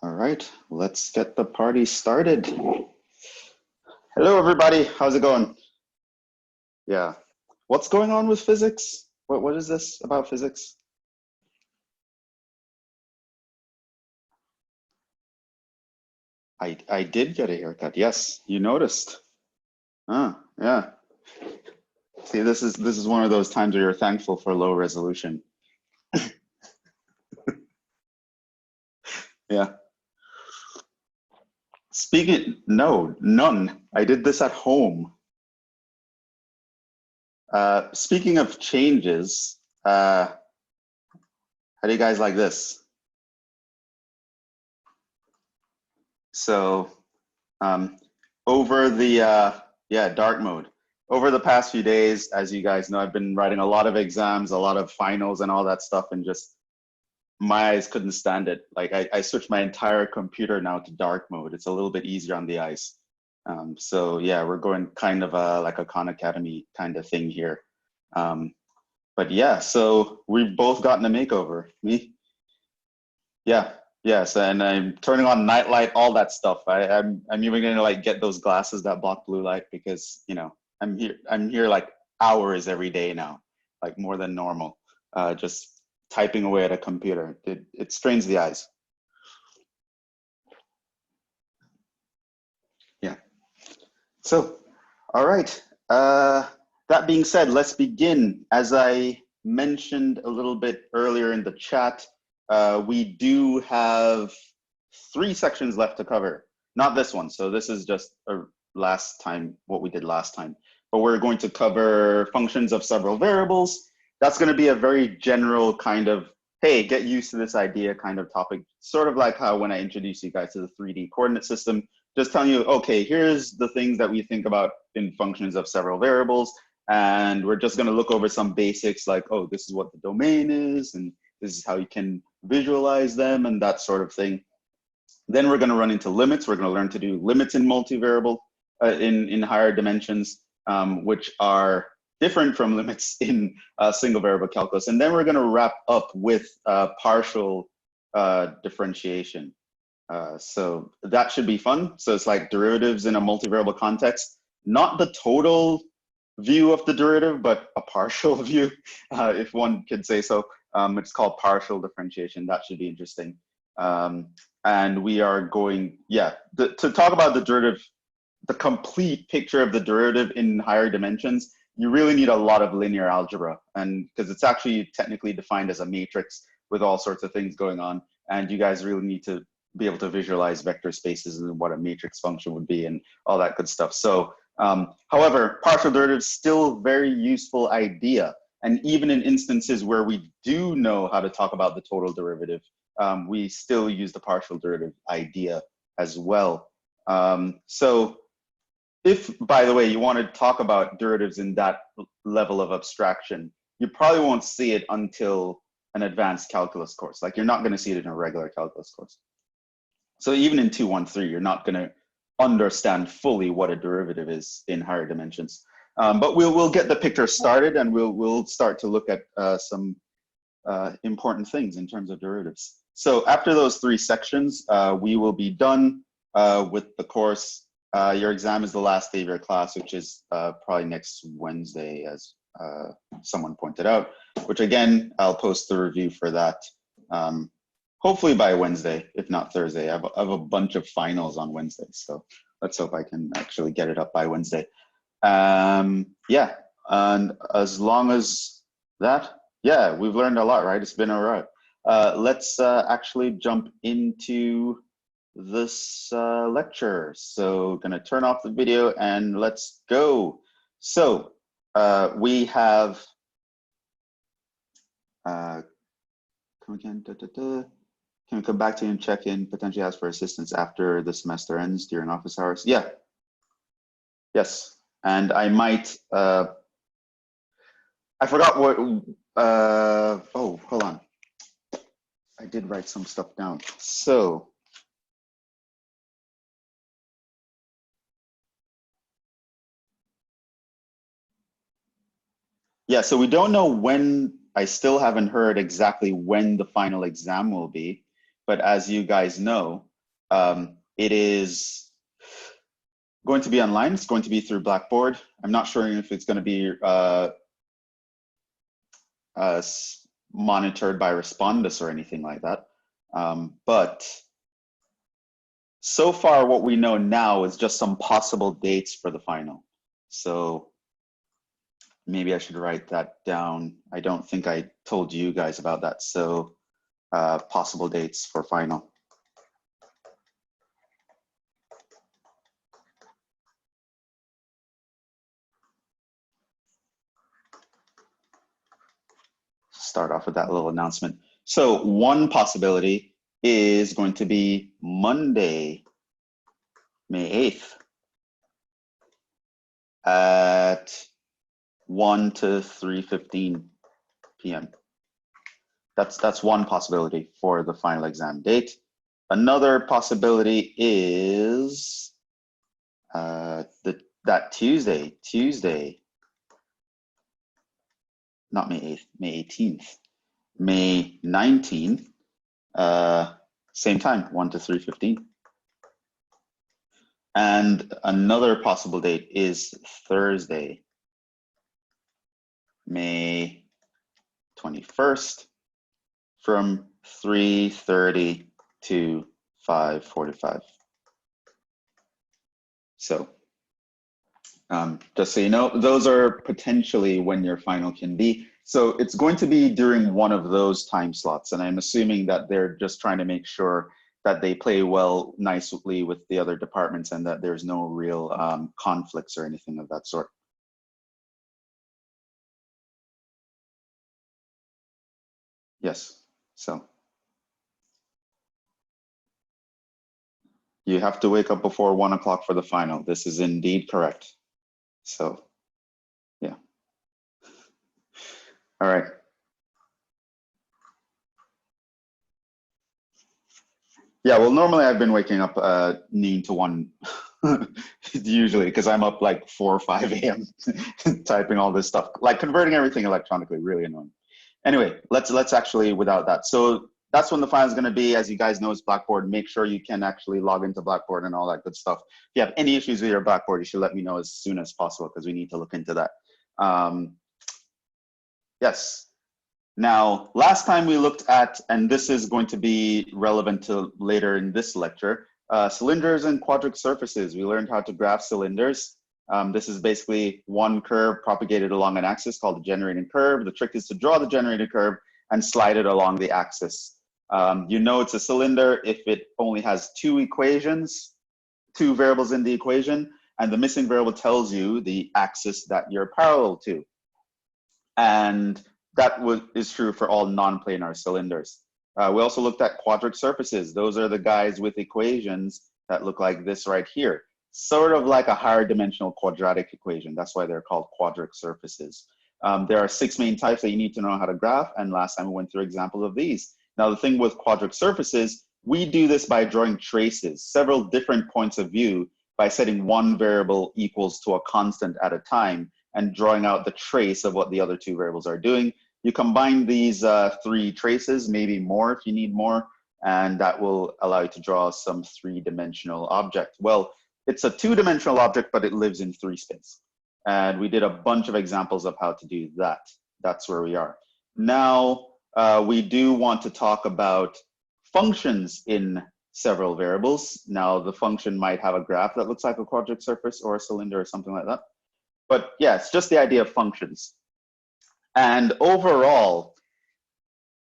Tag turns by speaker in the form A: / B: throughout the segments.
A: All right, let's get the party started. Hello, everybody. How's it going? Yeah. What's going on with physics? What is this about physics? I did get a haircut. Yes, you noticed. Yeah. See, this is one of those times where you're thankful for low resolution. Yeah. No, none. I did this at home. Speaking of changes, how do you guys like this? So over the, dark mode. Over the past few days, as you guys know, I've been writing a lot of exams, a lot of finals and all that stuff, and just my eyes couldn't stand it. Like I switched my entire computer now to dark mode. It's a little bit easier on the eyes. So yeah, we're going kind of like a Khan Academy kind of thing here. But yeah, so we've both gotten a makeover. Me? Yeah. Yes, and I'm turning on nightlight, all that stuff. I'm even gonna like get those glasses that block blue light because I'm here like hours every day now, like more than normal. Just typing away at a computer. It strains the eyes. Yeah. So, all right. That being said, let's begin. As I mentioned a little bit earlier in the chat, we do have 3 sections left to cover. Not this one. So this is just what we did last time. But we're going to cover functions of several variables. That's going to be a very general kind of, hey, get used to this idea kind of topic. Sort of like how when I introduced you guys to the 3D coordinate system, just telling you, okay, here's the things that we think about in functions of several variables. And we're just going to look over some basics like, oh, this is what the domain is, and this is how you can visualize them and that sort of thing. Then we're going to run into limits. We're going to learn to do limits in multivariable, in higher dimensions, which are different from limits in single variable calculus. And then we're going to wrap up with partial differentiation. So that should be fun. So it's like derivatives in a multivariable context, not the total view of the derivative, but a partial view, if one could say so. It's called partial differentiation. That should be interesting. And we are going, to talk about the derivative, the complete picture of the derivative in higher dimensions, you really need a lot of linear algebra, and because it's actually technically defined as a matrix with all sorts of things going on, and you guys really need to be able to visualize vector spaces and what a matrix function would be and all that good stuff. So however, partial derivatives still very useful idea. And even in instances where we do know how to talk about the total derivative, we still use the partial derivative idea as well. So if, by the way, you want to talk about derivatives in that level of abstraction, you probably won't see it until an advanced calculus course. Like you're not going to see it in a regular calculus course. So even in 213, you're not going to understand fully what a derivative is in higher dimensions. But we'll get the picture started, and we'll start to look at some important things in terms of derivatives. So after those 3 sections, we will be done with the course. Your exam is the last day of your class, which is probably next Wednesday, as someone pointed out, which again, I'll post the review for that. Hopefully by Wednesday, if not Thursday. I have a bunch of finals on Wednesday, so let's hope I can actually get it up by Wednesday. Yeah, and as long as that, yeah, we've learned a lot, right? It's been all right. Let's actually jump into this lecture. So gonna turn off the video and let's go. So we have, come again, Can we come back to you and check in, potentially ask for assistance after the semester ends during office hours? Yeah. Yes. And I might, I forgot what, oh, hold on. I did write some stuff down. So, yeah, so we don't know when, I still haven't heard exactly when the final exam will be, but as you guys know, It is going to be online. It's going to be through Blackboard. I'm not sure if it's going to be monitored by Respondus or anything like that. But so far, what we know now is just some possible dates for the final. So maybe I should write that down. I don't think I told you guys about that. So possible dates for final. Start off with that little announcement. So one possibility is going to be Monday, May 8th at 1 to 3:15 p.m. That's one possibility for the final exam date. Another possibility is that Tuesday, not May 8th, May 18th, May 19th, same time, 1 to 3:15. And another possible date is Thursday, May 21st, from 3:30 to 5:45. So just so you know, those are potentially when your final can be. So it's going to be during one of those time slots. And I'm assuming that they're just trying to make sure that they play well, nicely with the other departments and that there's no real conflicts or anything of that sort. Yes, so. You have to wake up before 1 o'clock for the final. This is indeed correct. So, yeah. All right. Yeah, well, normally I've been waking up noon to 1 usually because I'm up like 4 or 5 a.m. typing all this stuff, like converting everything electronically, really annoying. Anyway, let's actually without that. So that's when the file is going to be. As you guys know, it's Blackboard. Make sure you can actually log into Blackboard and all that good stuff. If you have any issues with your Blackboard, you should let me know as soon as possible because we need to look into that. Yes. Now, last time we looked at, and this is going to be relevant to later in this lecture, cylinders and quadric surfaces. We learned how to graph cylinders. This is basically one curve propagated along an axis called the generating curve. The trick is to draw the generated curve and slide it along the axis. You know it's a cylinder if it only has two equations, two variables in the equation, and the missing variable tells you the axis that you're parallel to. And that is true for all non-planar cylinders. We also looked at quadric surfaces. Those are the guys with equations that look like this right here. Sort of like a higher dimensional quadratic equation. That's why they're called quadric surfaces. There are 6 main types that you need to know how to graph, and last time we went through examples of these. Now the thing with quadric surfaces, we do this by drawing traces, several different points of view by setting one variable equals to a constant at a time and drawing out the trace of what the other two variables are doing. You combine these 3 traces, maybe more if you need more, and that will allow you to draw some 3-dimensional object. Well, it's a 2-dimensional object, but it lives in 3 space. And we did a bunch of examples of how to do that. That's where we are. Now, we do want to talk about functions in several variables. Now, the function might have a graph that looks like a quadric surface or a cylinder or something like that. But yeah, it's just the idea of functions. And overall,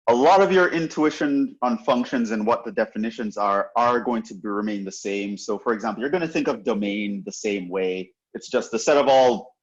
A: a lot of your intuition on functions and what the definitions are going to remain the same. So for example, you're going to think of domain the same way. It's just the set of all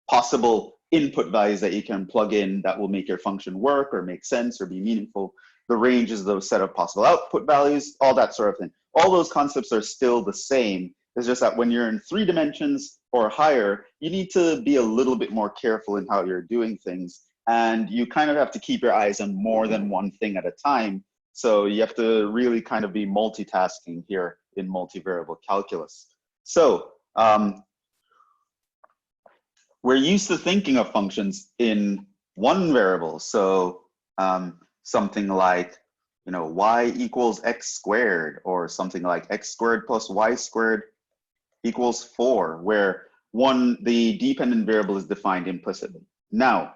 A: possible input values that you can plug in that will make your function work or make sense or be meaningful. The range is the set of possible output values, all that sort of thing. All those concepts are still the same. It's just that when you're in 3 dimensions or higher, you need to be a little bit more careful in how you're doing things. And you kind of have to keep your eyes on more than one thing at a time. So you have to really kind of be multitasking here in multivariable calculus. So we're used to thinking of functions in one variable. So something like you know, y equals x squared, or something like x squared plus y squared equals 4, where the dependent variable is defined implicitly. Now,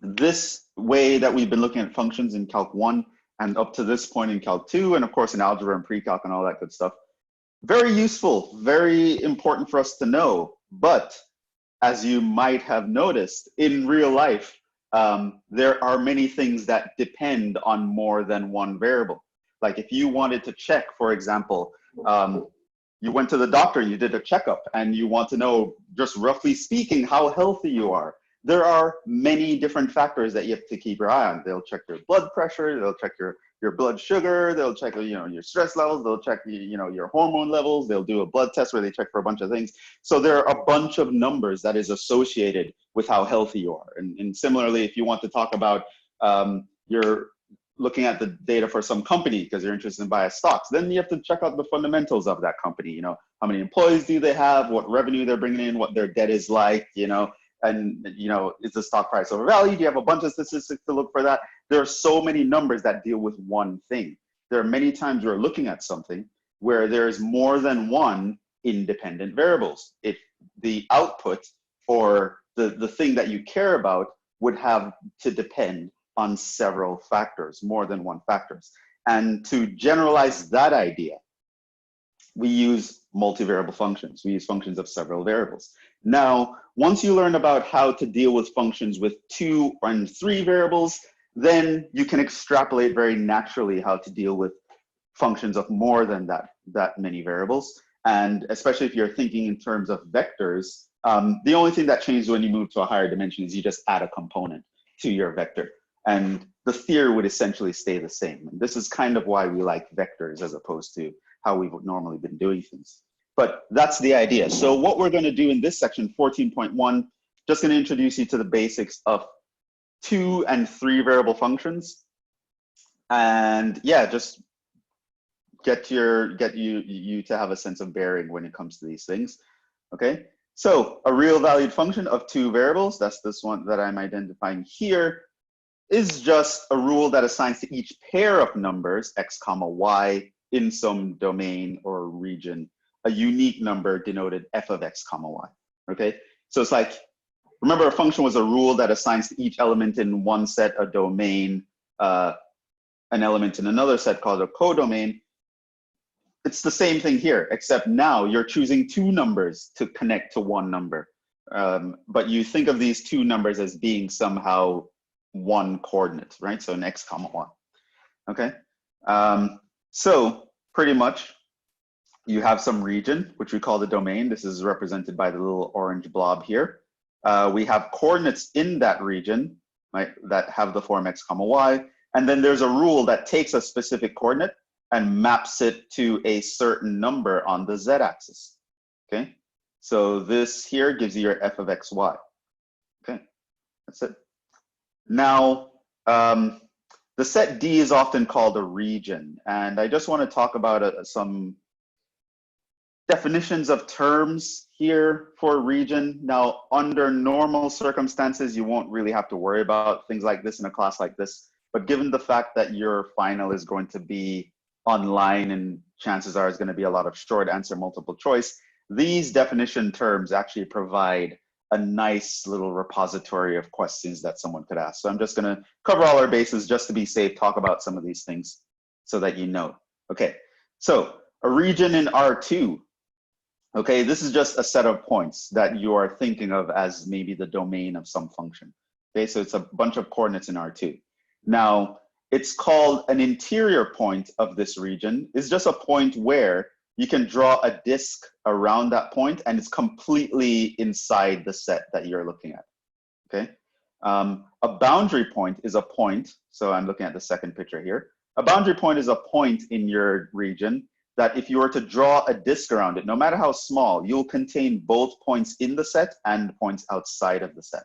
A: this way that we've been looking at functions in Calc 1 and up to this point in Calc 2, and of course in algebra and pre-calc and all that good stuff, very useful, very important for us to know. But as you might have noticed, in real life, there are many things that depend on more than one variable. Like if you wanted to check, for example, you went to the doctor, you did a checkup, and you want to know, just roughly speaking, how healthy you are. There are many different factors that you have to keep your eye on. They'll check your blood pressure, they'll check your blood sugar, they'll check, you know, your stress levels, they'll check, you know, your hormone levels, they'll do a blood test where they check for a bunch of things. So there are a bunch of numbers that is associated with how healthy you are. And similarly, if you want to talk about you're looking at the data for some company because you're interested in buying stocks, then you have to check out the fundamentals of that company. You know, how many employees do they have, what revenue they're bringing in, what their debt is like, you know, and, you know, is the stock price overvalued? Do you have a bunch of statistics to look for that? There are so many numbers that deal with one thing. There are many times you're looking at something where there's more than one independent variables. If the output or the thing that you care about would have to depend on several factors, more than one factors. And to generalize that idea, we use multivariable functions. We use functions of several variables. Now, once you learn about how to deal with functions with 2 and 3 variables, then you can extrapolate very naturally how to deal with functions of more than that many variables. And especially if you're thinking in terms of vectors, the only thing that changes when you move to a higher dimension is you just add a component to your vector. And the theory would essentially stay the same. And this is kind of why we like vectors as opposed to how we've normally been doing things. But that's the idea. So what we're going to do in this section, 14.1, just going to introduce you to the basics of 2 and 3 variable functions. And yeah, just get you to have a sense of bearing when it comes to these things. Okay, so a real valued function of 2 variables, that's this one that I'm identifying here, is just a rule that assigns to each pair of numbers, x comma y, in some domain or region, a unique number denoted f of x comma y. Okay, so it's like, remember, a function was a rule that assigns to each element in one set a domain, an element in another set called a codomain. It's the same thing here, except now you're choosing 2 numbers to connect to one number. But you think of these 2 numbers as being somehow one coordinate, right? So an x comma y. Okay, so pretty much you have some region, which we call the domain. This is represented by the little orange blob here. We have coordinates in that region, right, that have the form x comma y. And then there's a rule that takes a specific coordinate and maps it to a certain number on the z-axis. Okay, so this here gives you your f of x, y. Okay, that's it. Now, the set D is often called a region, and I just want to talk about some definitions of terms here for region. Now, under normal circumstances, you won't really have to worry about things like this in a class like this, but given the fact that your final is going to be online and chances are it's going to be a lot of short answer multiple choice, these definition terms actually provide a nice little repository of questions that someone could ask. So I'm just going to cover all our bases just to be safe, talk about some of these things so that you know. Okay, so a region in R2. Okay, this is just a set of points that you are thinking of as maybe the domain of some function. Okay, so it's a bunch of coordinates in R2. Now, it's called an interior point of this region. It's just a point where you can draw a disk around that point and it's completely inside the set that you're looking at, okay? A boundary point is a point, so I'm looking at the second picture here. A boundary point is a point in your region that if you were to draw a disk around it, no matter how small, you'll contain both points in the set and points outside of the set.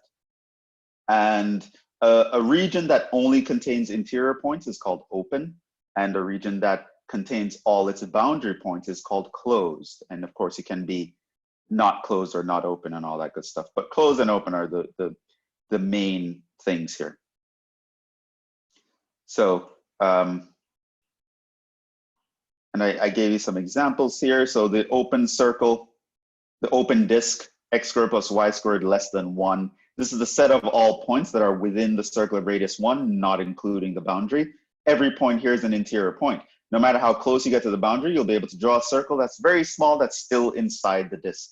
A: And a region that only contains interior points is called open, and a region that contains all its boundary points is called closed. And of course, it can be not closed or not open and all that good stuff. But closed and open are the main things here. So and I gave you some examples here. So the open circle, the open disk, x squared plus y squared less than 1. This is the set of all points that are within the circle of radius 1, not including the boundary. Every point here is an interior point. No matter how close you get to the boundary, you'll be able to draw a circle that's very small that's still inside the disk.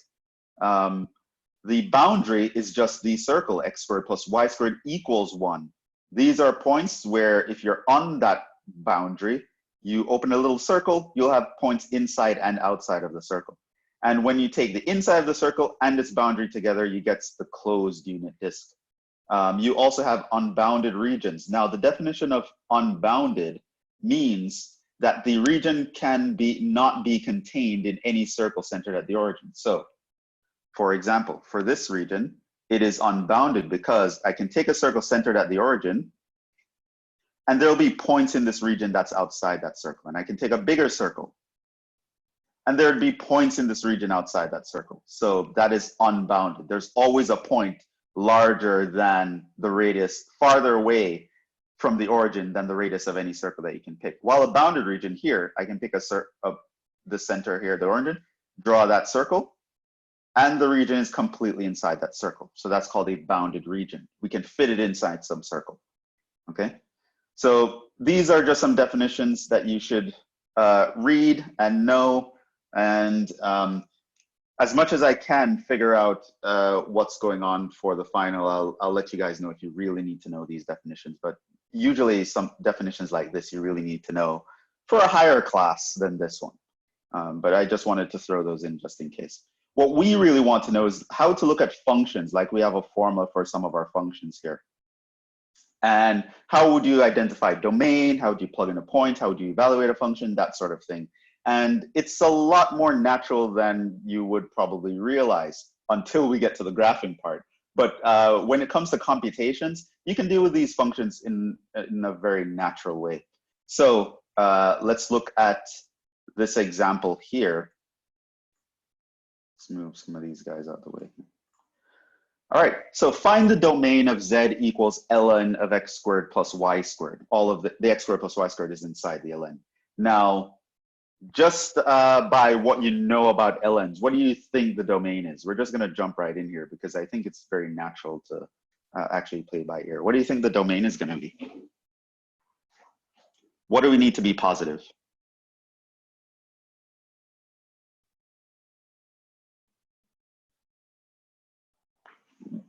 A: The boundary is just the circle, x squared plus y squared equals 1. These are points where if you're on that boundary, you open a little circle, you'll have points inside and outside of the circle. And when you take the inside of the circle and its boundary together, you get the closed unit disk. You also have unbounded regions. Now, the definition of unbounded means that the region can not be contained in any circle centered at the origin. So, for example, for this region, it is unbounded because I can take a circle centered at the origin, and there'll be points in this region that's outside that circle. And I can take a bigger circle, and there'd be points in this region outside that circle. So that is unbounded. There's always a point larger than the radius, farther away from the origin than the radius of any circle that you can pick. While a bounded region here, I can pick the center here, the origin, draw that circle, and the region is completely inside that circle. So that's called a bounded region. We can fit it inside some circle, okay? So these are just some definitions that you should read and know, and as much as I can figure out what's going on for the final, I'll let you guys know if you really need to know these definitions. But usually some definitions like this you really need to know for a higher class than this one. But I just wanted to throw those in just in case. What we really want to know is how to look at functions, like we have a formula for some of our functions here. And how would you identify domain? How would you plug in a point? How would you evaluate a function? That sort of thing. And it's a lot more natural than you would probably realize until we get to the graphing part. But when it comes to computations, you can deal with these functions in a very natural way. So let's look at this example here. Let's move some of these guys out of the way. All right, so find the domain of z equals ln of x squared plus y squared. All of the x squared plus y squared is inside the ln. Now, just by what you know about ln's, what do you think the domain is? We're just gonna jump right in here because I think it's very natural to actually play by ear. What do you think the domain is gonna be? What do we need to be positive?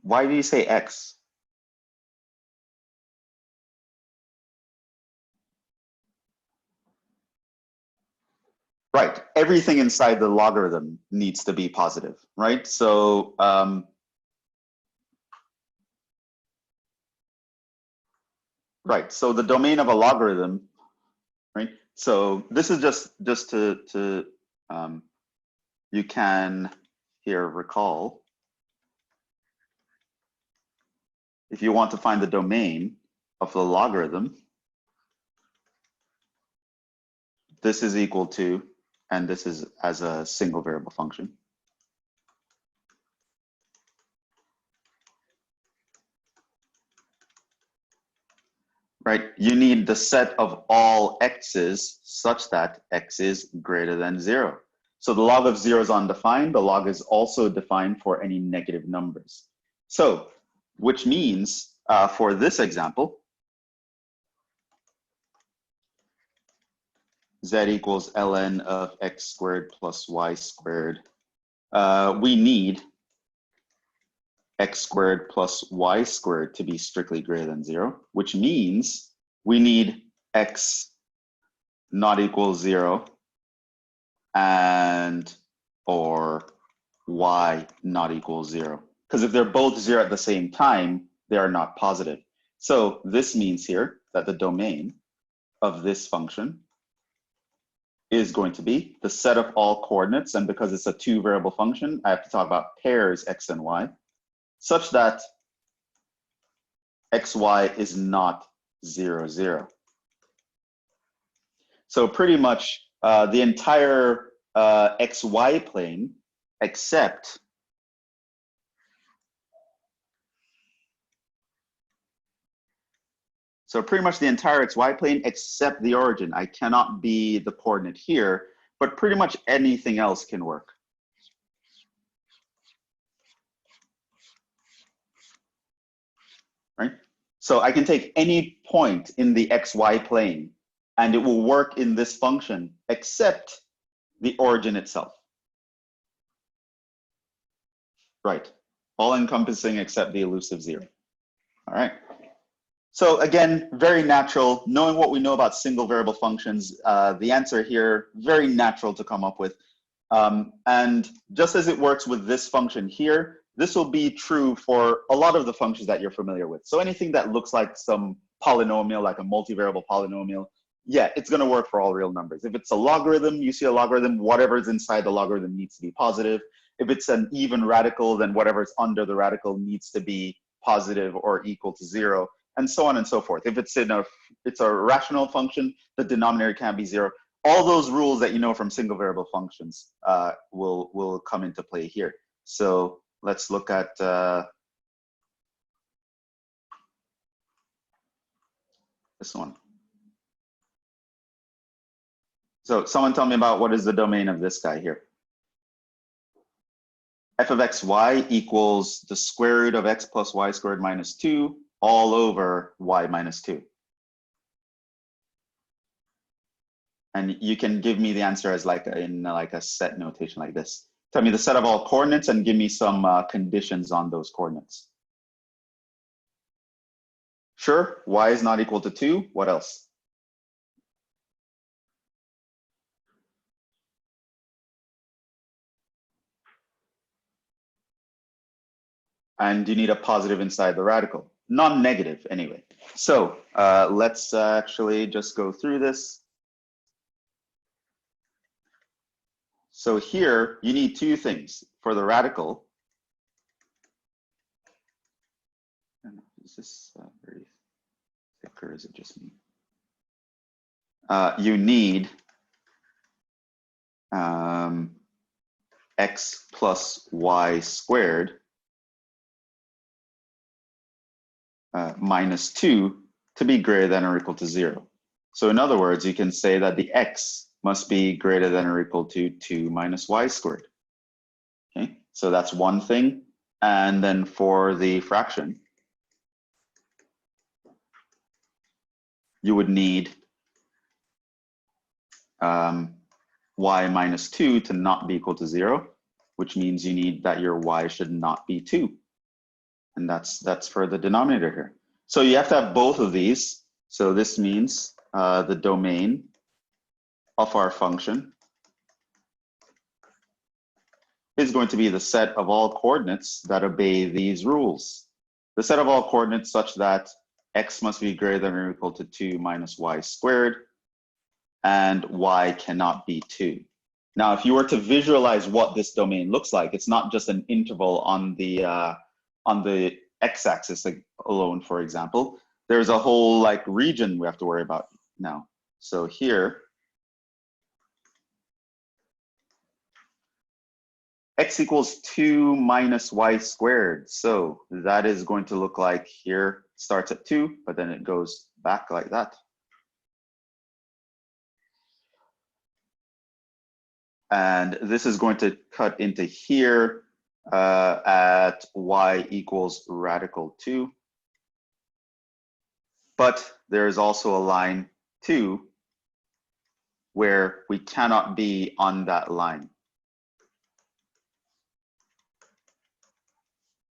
A: Why do you say x? Right, everything inside the logarithm needs to be positive, right? So, right, so the domain of a logarithm, right? So this is just to you can here recall, if you want to find the domain of the logarithm, this is equal to, and this is as a single variable function. Right, you need the set of all x's such that x is greater than 0. So the log of 0 is undefined. The log is also defined for any negative numbers. So, which means for this example, z equals ln of x squared plus y squared. We need x squared plus y squared to be strictly greater than 0, which means we need x not equal 0 and or y not equal 0. Because if they're both 0 at the same time, they are not positive. So this means here that the domain of this function is going to be the set of all coordinates, and because it's a 2 variable function, I have to talk about pairs x and y, such that xy is not 0, 0. So pretty much the entire xy plane except So pretty much the entire XY plane except the origin. I cannot be the coordinate here, but pretty much anything else can work. Right? So I can take any point in the XY plane and it will work in this function except the origin itself. Right. All encompassing except the elusive zero. All right. So again, very natural. Knowing what we know about single variable functions, the answer here, very natural to come up with. And just as it works with this function here, this will be true for a lot of the functions that you're familiar with. So anything that looks like some polynomial, like a multivariable polynomial, yeah, it's going to work for all real numbers. If it's a logarithm, you see a logarithm, whatever's inside the logarithm needs to be positive. If it's an even radical, then whatever's under the radical needs to be positive or equal to zero, and so on and so forth. If it's it's a rational function, the denominator can't be zero. All those rules that you know from single variable functions will come into play here. So let's look at this one. So someone tell me about what is the domain of this guy here. F of xy equals the square root of x plus y squared minus 2 all over y minus 2. And you can give me the answer as in a set notation like this. Tell me the set of all coordinates and give me some conditions on those coordinates. Sure, y is not equal to 2. What else? And you need a positive inside the radical. Non-negative, anyway. So let's actually just go through this. So here, you need two things. For the radical, is this very thick or is it just me? You need x plus y squared minus 2 to be greater than or equal to 0. So in other words, you can say that the x must be greater than or equal to 2 minus y squared. Okay, so that's one thing. And then for the fraction, you would need y minus 2 to not be equal to 0, which means you need that your y should not be 2. And that's for the denominator here. So you have to have both of these. So this means the domain of our function is going to be the set of all coordinates that obey these rules. The set of all coordinates such that x must be greater than or equal to 2 minus y squared, and y cannot be 2. Now, if you were to visualize what this domain looks like, it's not just an interval on the x-axis alone, for example. There's a whole region we have to worry about now. So here, x equals 2 minus y squared. So that is going to look like here, starts at 2, but then it goes back like that. And this is going to cut into here at y equals radical 2. But there is also a line 2 where we cannot be on that line.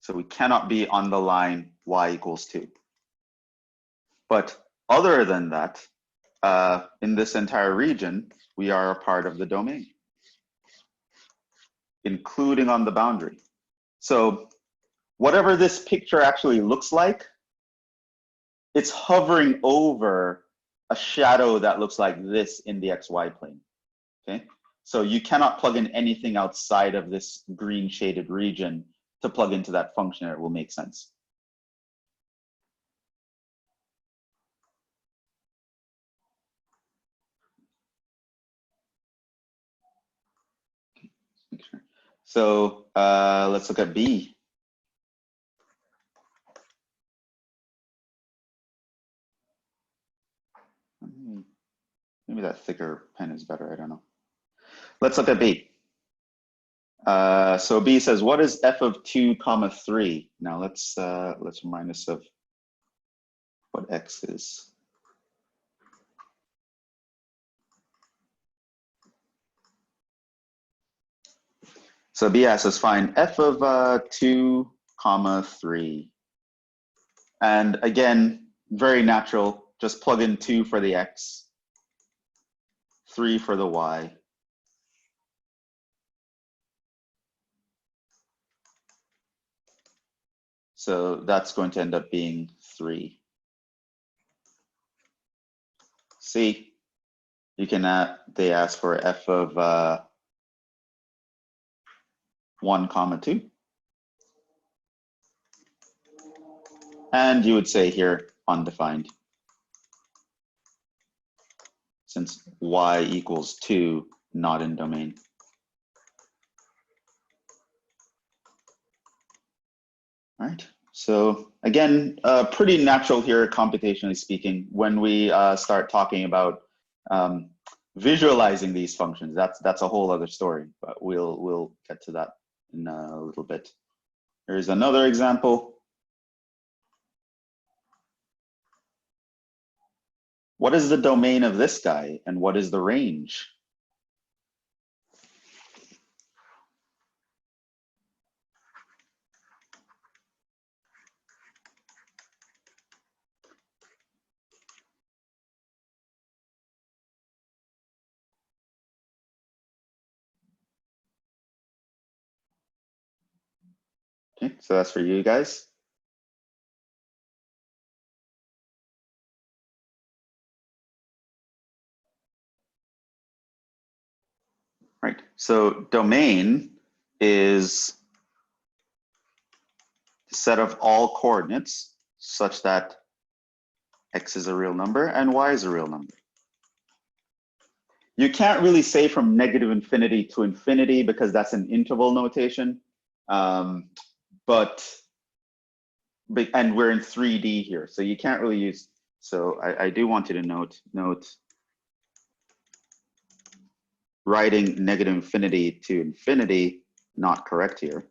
A: So we cannot be on the line y equals 2. But other than that, in this entire region, we are a part of the domain, including on the boundary. So whatever this picture actually looks like, it's hovering over a shadow that looks like this in the XY plane, okay? So you cannot plug in anything outside of this green shaded region to plug into that function, it will make sense. So let's look at B. Maybe that thicker pen is better, I don't know. Let's look at B. So B says, what is f of 2 comma 3? Now let's remind us of what x is. So B asks us find f of 2 comma 3. And again, very natural, just plug in 2 for the x, 3 for the y. So that's going to end up being 3. See, you can they ask for f of 1 comma 2. And you would say here undefined, since y equals 2, not in domain. All right, so again, pretty natural here, computationally speaking, when we start talking about visualizing these functions. That's a whole other story, but we'll get to that in a little bit. Here's another example. What is the domain of this guy, and what is the range? Okay, so that's for you guys. Right, so domain is the set of all coordinates such that x is a real number and y is a real number. You can't really say from negative infinity to infinity because that's an interval notation. And we're in 3D here, so you can't really use, so I do want you to note writing negative infinity to infinity, not correct here,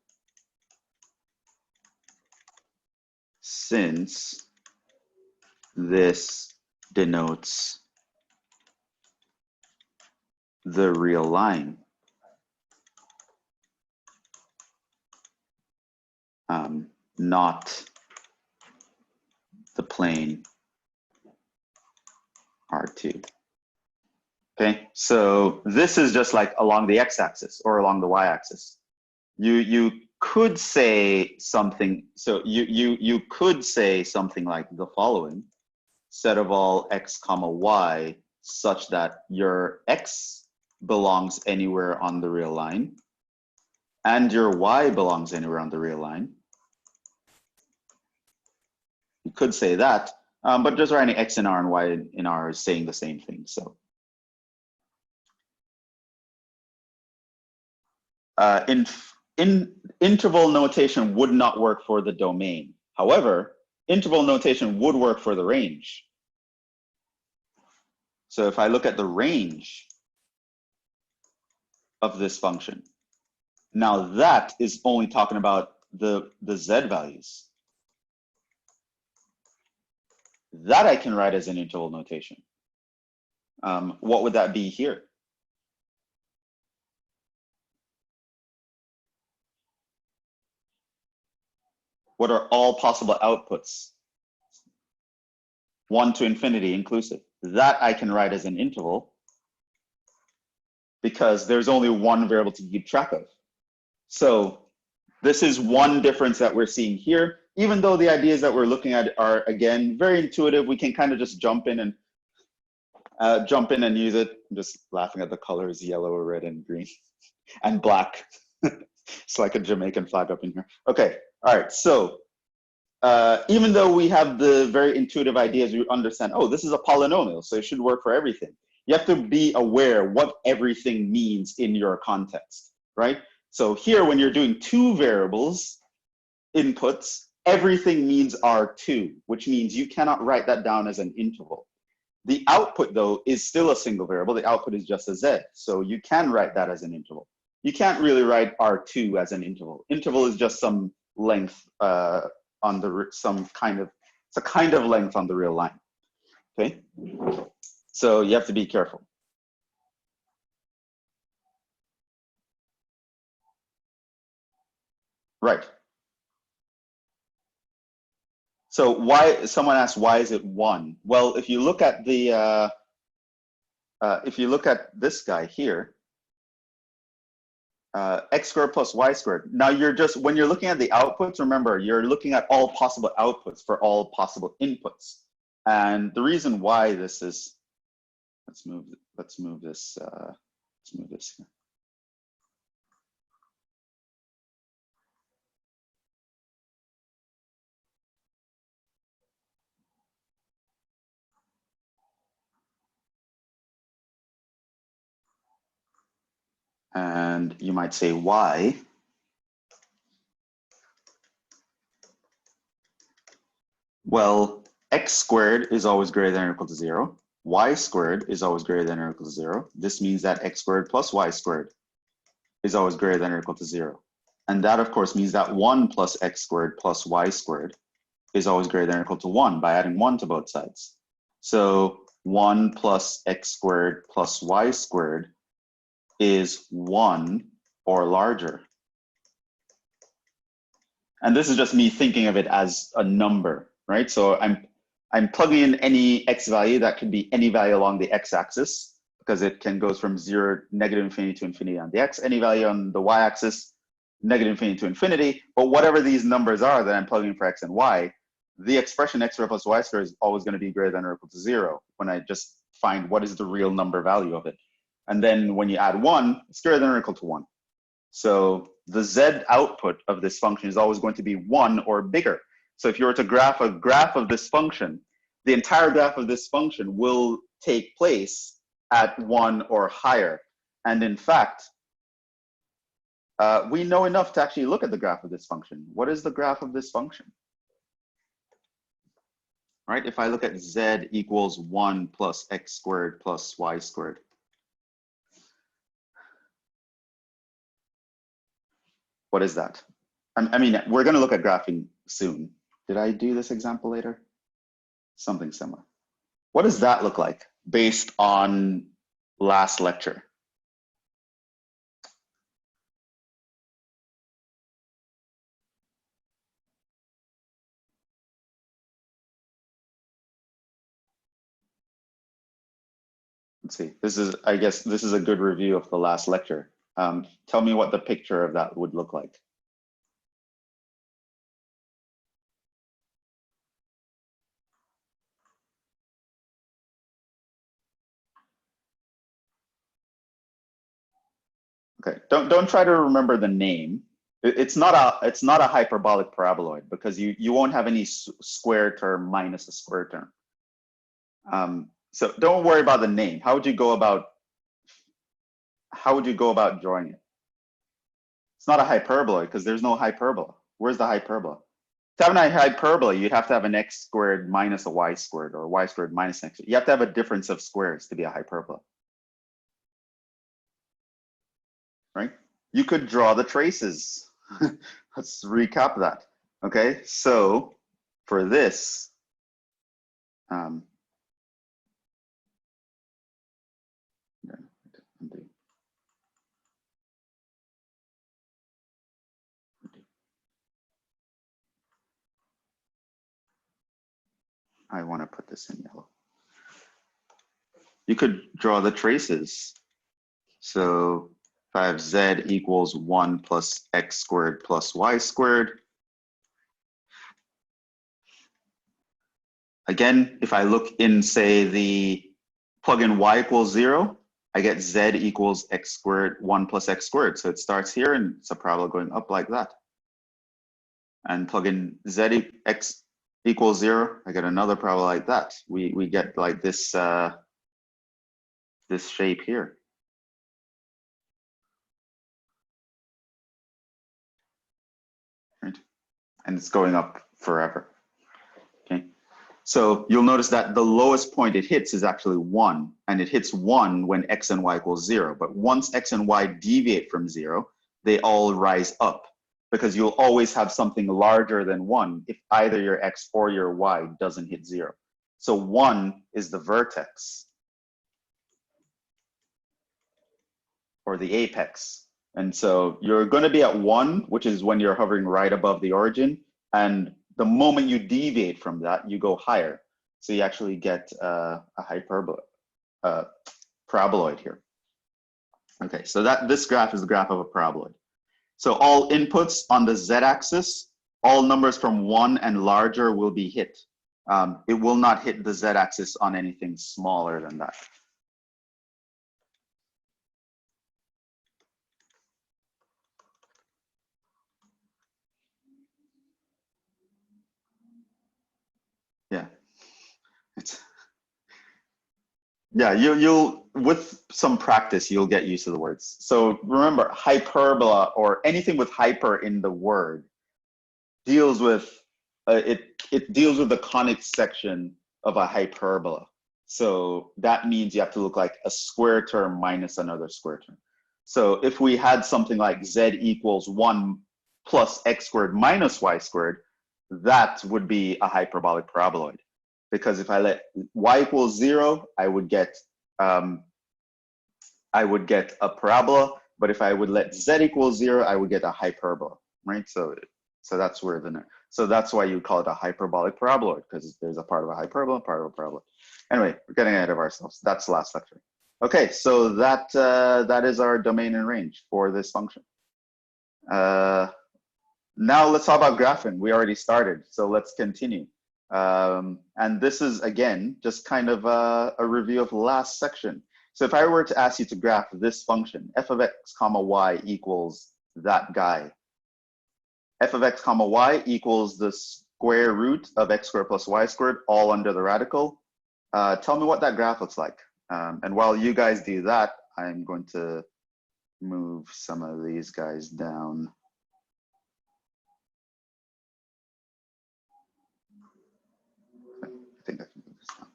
A: since this denotes the real line. Not the plane R2. Okay, so this is just like along the x-axis or along the y-axis. You could say something, so you could say something like the following: set of all x comma y such that your x belongs anywhere on the real line and your y belongs anywhere on the real line. You could say that, but just writing x in R and y in R is saying the same thing. So in interval notation would not work for the domain. However, interval notation would work for the range. So if I look at the range of this function, now that is only talking about the z values. That I can write as an interval notation. What would that be here? What are all possible outputs? 1 to infinity inclusive. That I can write as an interval because there's only one variable to keep track of. So this is one difference that we're seeing here. Even though the ideas that we're looking at are, again, very intuitive, we can kind of just jump in and use it. I'm just laughing at the colors yellow, red, and green, and black. It's like a Jamaican flag up in here. Okay, all right, so even though we have the very intuitive ideas, we understand, oh, this is a polynomial, so it should work for everything. You have to be aware what everything means in your context, right? So here, when you're doing 2 variables inputs, everything means R2, which means you cannot write that down as an interval. The output, though, is still a single variable. The output is just a z. So you can write that as an interval. You can't really write R2 as an interval. Interval is just some length on the, it's a kind of length on the real line, okay? So you have to be careful. Right. So why, someone asked, why is it 1? Well, if you look at the, if you look at this guy here, x squared plus y squared. Now you're just, when you're looking at the outputs, remember, you're looking at all possible outputs for all possible inputs. And the reason why this is, let's move this here. And you might say, why? Well, x squared is always greater than or equal to 0. Y squared is always greater than or equal to 0. This means that x squared plus y squared is always greater than or equal to 0. And that, of course, means that 1 plus x squared plus y squared is always greater than or equal to 1 by adding 1 to both sides. So 1 plus x squared plus y squared is 1 or larger. And this is just me thinking of it as a number, right? So I'm plugging in any x value that could be any value along the x-axis, because it can go from 0, negative infinity to infinity on the x, any value on the y-axis, negative infinity to infinity. But whatever these numbers are that I'm plugging in for x and y, the expression x squared plus y squared is always going to be greater than or equal to 0 when I just find what is the real number value of it. And then when you add 1, it's greater than or equal to 1. So the z output of this function is always going to be 1 or bigger. So if you were to graph a graph of this function, the entire graph of this function will take place at 1 or higher. And in fact, we know enough to actually look at the graph of this function. What is the graph of this function? Right, if I look at z equals 1 plus x squared plus y squared. What is that? I mean, we're going to look at graphing soon. Did I do this example later? Something similar. What does that look like based on last lecture? Let's see. This is, I guess, this is a good review of the last lecture. Tell me what the picture of that would look like. Okay, don't try to remember the name. It's not a hyperbolic paraboloid, because you won't have any square term minus a square term. So don't worry about the name. How would you go about drawing it? It's not a hyperboloid because there's no hyperbola. Where's the hyperbola? To have a hyperbola, you'd have to have an x squared minus a y squared, or y squared minus x. You have to have a difference of squares to be a hyperbola. Right? You could draw the traces. Let's recap that. Okay, so for this, I want to put this in yellow. You could draw the traces. So if I have z equals 1 plus x squared plus y squared. Again, if I look in, say, the plug in y equals 0, I get z equals x squared, 1 plus x squared. So it starts here and it's a parabola going up like that. And plug in z x equals 0, I get another parabola like that. We get like this, this shape here. Right? And it's going up forever. Okay. So you'll notice that the lowest point it hits is actually 1, and it hits 1 when x and y equals 0. But once x and y deviate from 0, they all rise up, because you'll always have something larger than 1 if either your x or your y doesn't hit 0. So 1 is the vertex, or the apex. And so you're going to be at 1, which is when you're hovering right above the origin. And the moment you deviate from that, you go higher. So you actually get a paraboloid here. Okay, so this graph is the graph of a paraboloid. So all inputs on the z-axis, all numbers from 1 and larger will be hit. It will not hit the z-axis on anything smaller than that. Yeah, you'll with some practice you'll get used to the words. So remember, hyperbola, or anything with hyper in the word, deals with it deals with the conic section of a hyperbola. So that means you have to look like a square term minus another square term. So if we had something like z equals 1 plus x squared minus y squared, that would be a hyperbolic paraboloid. Because if I let y equals 0, I would get a parabola. But if I would let z equals 0, I would get a hyperbola, right? So that's where so that's why you call it a hyperbolic paraboloid, because there's a part of a hyperbola, part of a parabola. Anyway, we're getting ahead of ourselves. That's the last lecture. Okay, so that is our domain and range for this function. Now let's talk about graphing. We already started, so let's continue. And this is, again, just kind of a review of the last section. So if I were to ask you to graph this function, f of x comma y equals that guy. F of x comma y equals the square root of x squared plus y squared, all under the radical. Tell me what that graph looks like. And while you guys do that, I'm going to move some of these guys down. I think I can move this down.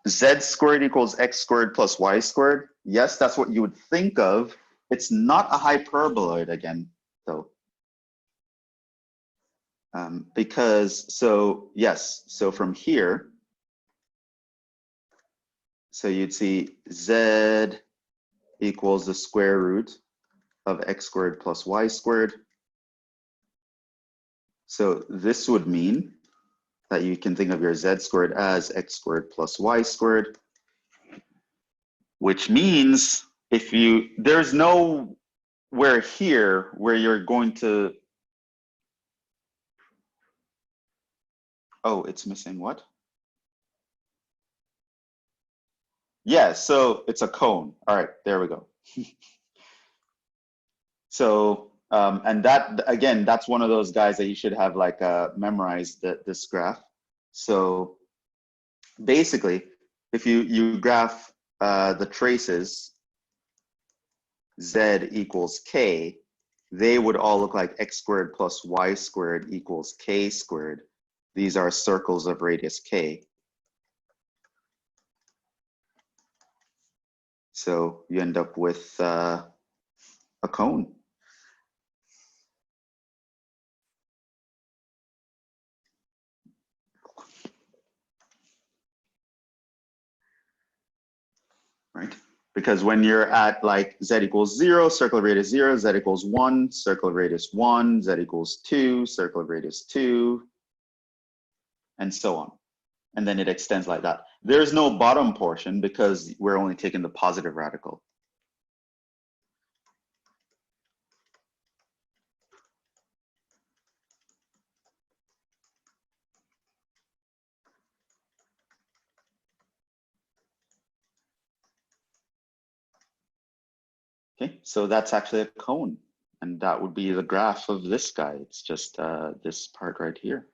A: Z squared equals x squared plus y squared. Yes, that's what you would think of. It's not a hyperboloid again, though. Because, so yes, so from here, so you'd see z equals the square root of x squared plus y squared. So this would mean that you can think of your z squared as x squared plus y squared, which means there's nowhere here where you're going to, oh, it's missing what? Yeah, so it's a cone. All right, there we go. So, and that, again, that's one of those guys that you should have like memorized this graph. So basically, if you graph the traces, z equals k, they would all look like x squared plus y squared equals k squared. These are circles of radius k. So you end up with a cone. Right? Because when you're at like z equals 0, circle of radius 0, z equals 1, circle of radius 1, z equals 2, circle of radius 2, and so on. And then it extends like that. There's no bottom portion because we're only taking the positive radical. Okay, so that's actually a cone. And that would be the graph of this guy. It's just this part right here.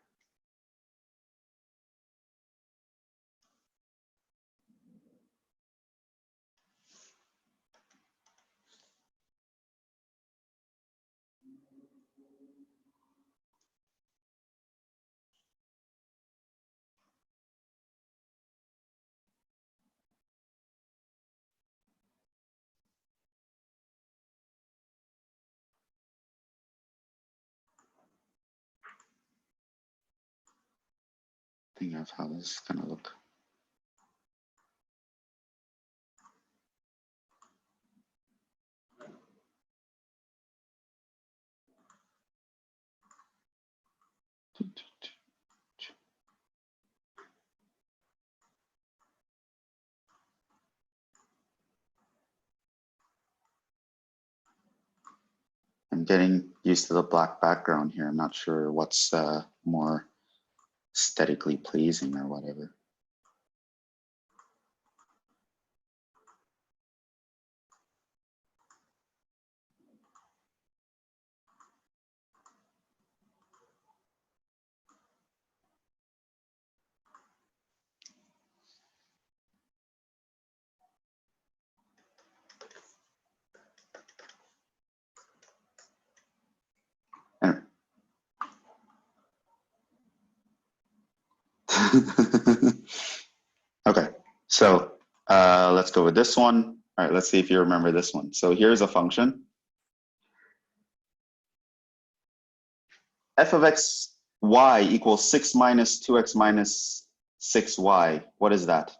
A: Think of how this is gonna look. I'm getting used to the black background here. I'm not sure what's more aesthetically pleasing or whatever. Anyway. Okay, so let's go with this one. All right, let's see if you remember this one. So here's a function. F of x y equals 6 minus 2x minus 6y. What is that?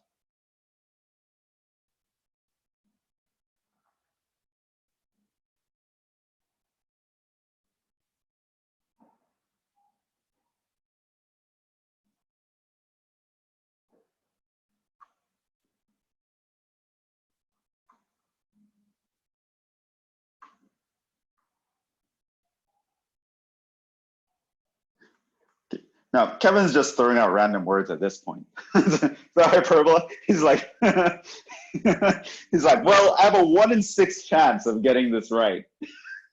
A: Now, Kevin's just throwing out random words at this point. The hyperbola, he's like, he's like, well, I have a 1 in 6 chance of getting this right.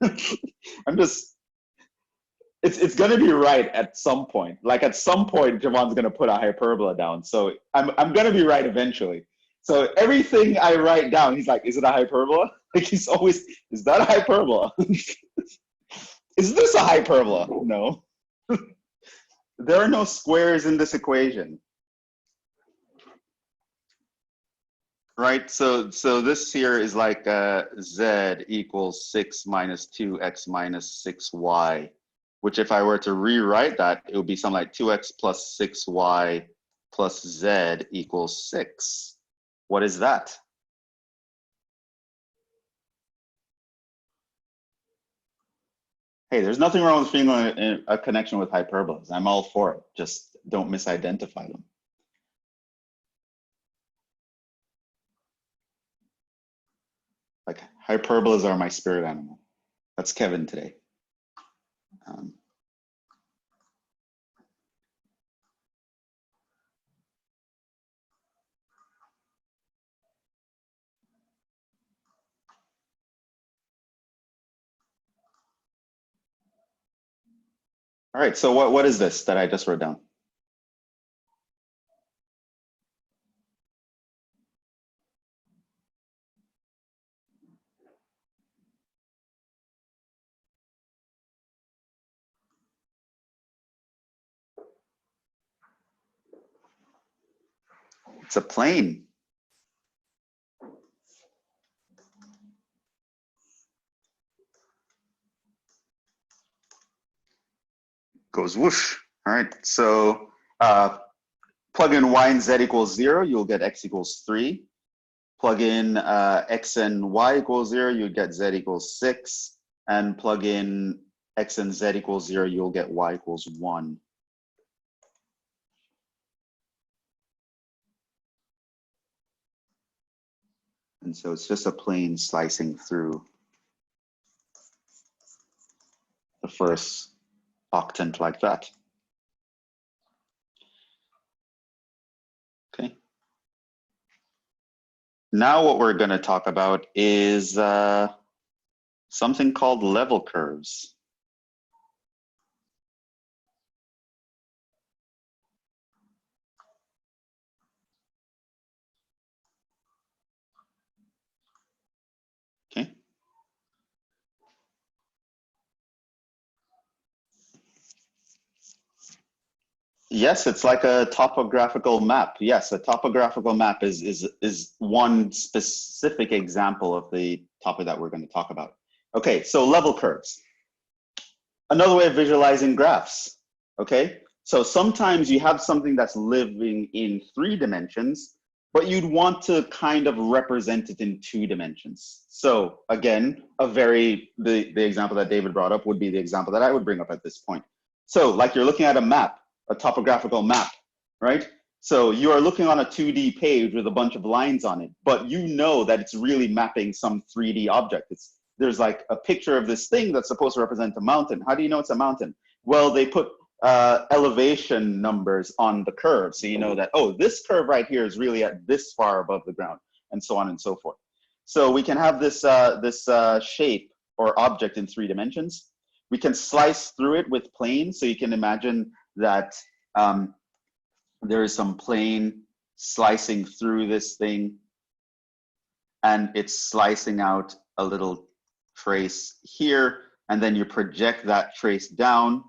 A: I'm just, it's going to be right at some point. Like at some point, Jhevon's going to put a hyperbola down. So I'm going to be right eventually. So everything I write down, he's like, is it a hyperbola? Like he's always, is that a hyperbola? Is this a hyperbola? No. There are no squares in this equation. Right, so this here is like z equals 6 minus 2x minus 6y, which if I were to rewrite that, it would be something like 2x plus 6y plus z equals 6. What is that? Hey, there's nothing wrong with feeling a connection with hyperbolas. I'm all for it. Just don't misidentify them. Like hyperbolas are my spirit animal. That's Kevin today. All right, so what is this that I just wrote down? It's a plane. Goes whoosh. All right, so plug in y and z equals 0, you'll get x equals 3. Plug in x and y equals 0, you get z equals 6. And plug in x and z equals 0, you'll get y equals 1. And so it's just a plane slicing through the first octant like that. Okay. Now what we're going to talk about is something called level curves. Okay. Yes, it's like a topographical map. Yes, a topographical map is one specific example of the topic that we're going to talk about. Okay, so level curves. Another way of visualizing graphs. Okay, so sometimes you have something that's living in 3 dimensions, but you'd want to kind of represent it in 2 dimensions. So again, the example that David brought up would be the example that I would bring up at this point. So like you're looking at a map, a topographical map, right? So you are looking on a 2D page with a bunch of lines on it, but you know that it's really mapping some 3D object. There's like a picture of this thing that's supposed to represent a mountain. How do you know it's a mountain? Well, they put elevation numbers on the curve. So you know that, oh, this curve right here is really at this far above the ground, and so on and so forth. So we can have this, shape or object in 3 dimensions. We can slice through it with planes. So you can imagine that there is some plane slicing through this thing, and it's slicing out a little trace here, and then you project that trace down.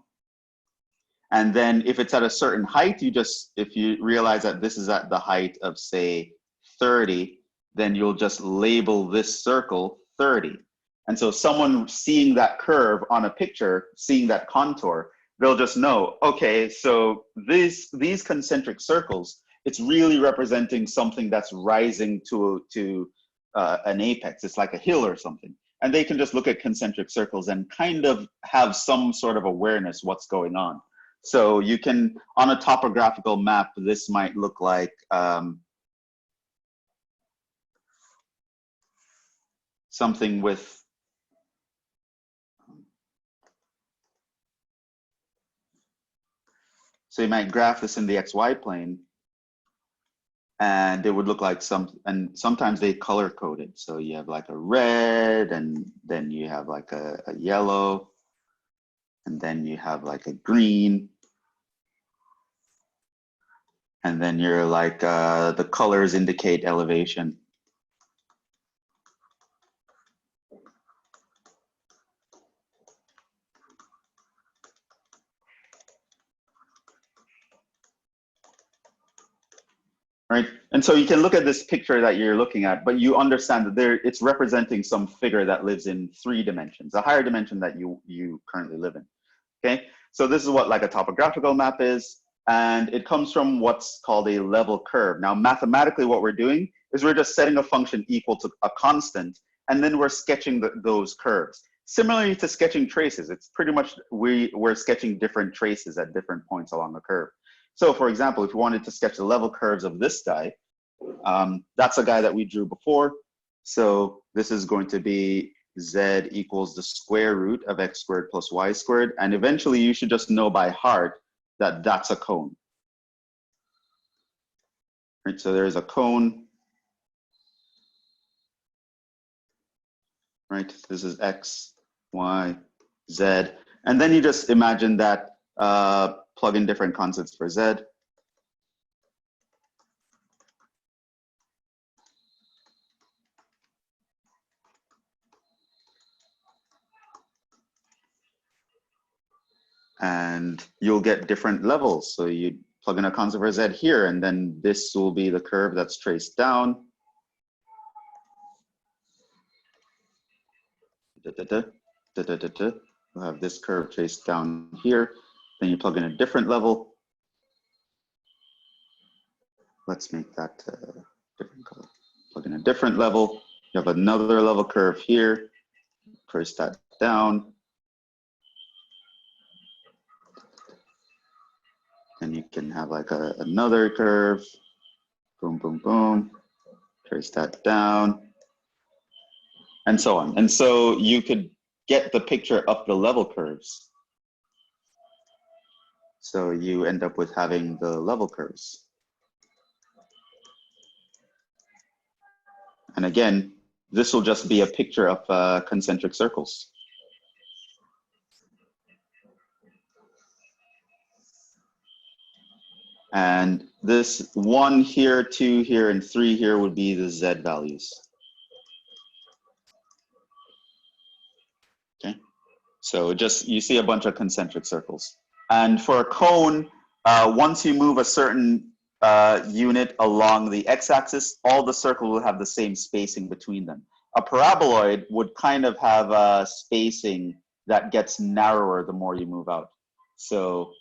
A: And then if it's at a certain height, if you realize that this is at the height of, say, 30, then you'll just label this circle 30. And so someone seeing that curve on a picture, seeing that contour, they'll just know, okay, so these concentric circles, it's really representing something that's rising to an apex. It's like a hill or something. And they can just look at concentric circles and kind of have some sort of awareness what's going on. So you can, on a topographical map, this might look like something with so you might graph this in the XY plane, and it would look like and sometimes they color code it. So you have like a red, and then you have like a yellow, and then you have like a green. And then you're like, the colors indicate elevation. Right, and so you can look at this picture that you're looking at, but you understand that it's representing some figure that lives in 3 dimensions, a higher dimension that you currently live in. Okay, so this is what like a topographical map is, and it comes from what's called a level curve. Now, mathematically, what we're doing is we're just setting a function equal to a constant, and then we're sketching those curves. Similarly to sketching traces, it's pretty much we're sketching different traces at different points along the curve. So for example, if you wanted to sketch the level curves of this guy, that's a guy that we drew before. So this is going to be z equals the square root of x squared plus y squared. And eventually you should just know by heart that that's a cone. Right, so there's a cone. Right, this is x, y, z. And then you just imagine that, plug in different constants for z. And you'll get different levels. So you plug in a constant for z here, and then this will be the curve that's traced down. We'll have this curve traced down here. Then you plug in a different level. Let's make that different color. Plug in a different level. You have another level curve here. Trace that down. And you can have like another curve. Boom, boom, boom. Trace that down. And so on. And so you could get the picture of the level curves. So you end up with having the level curves. And again, this will just be a picture of concentric circles. And this 1 here, 2 here, and 3 here would be the Z values. Okay, so just, you see a bunch of concentric circles. And for a cone, once you move a certain unit along the x-axis, all the circles will have the same spacing between them. A paraboloid would kind of have a spacing that gets narrower the more you move out. So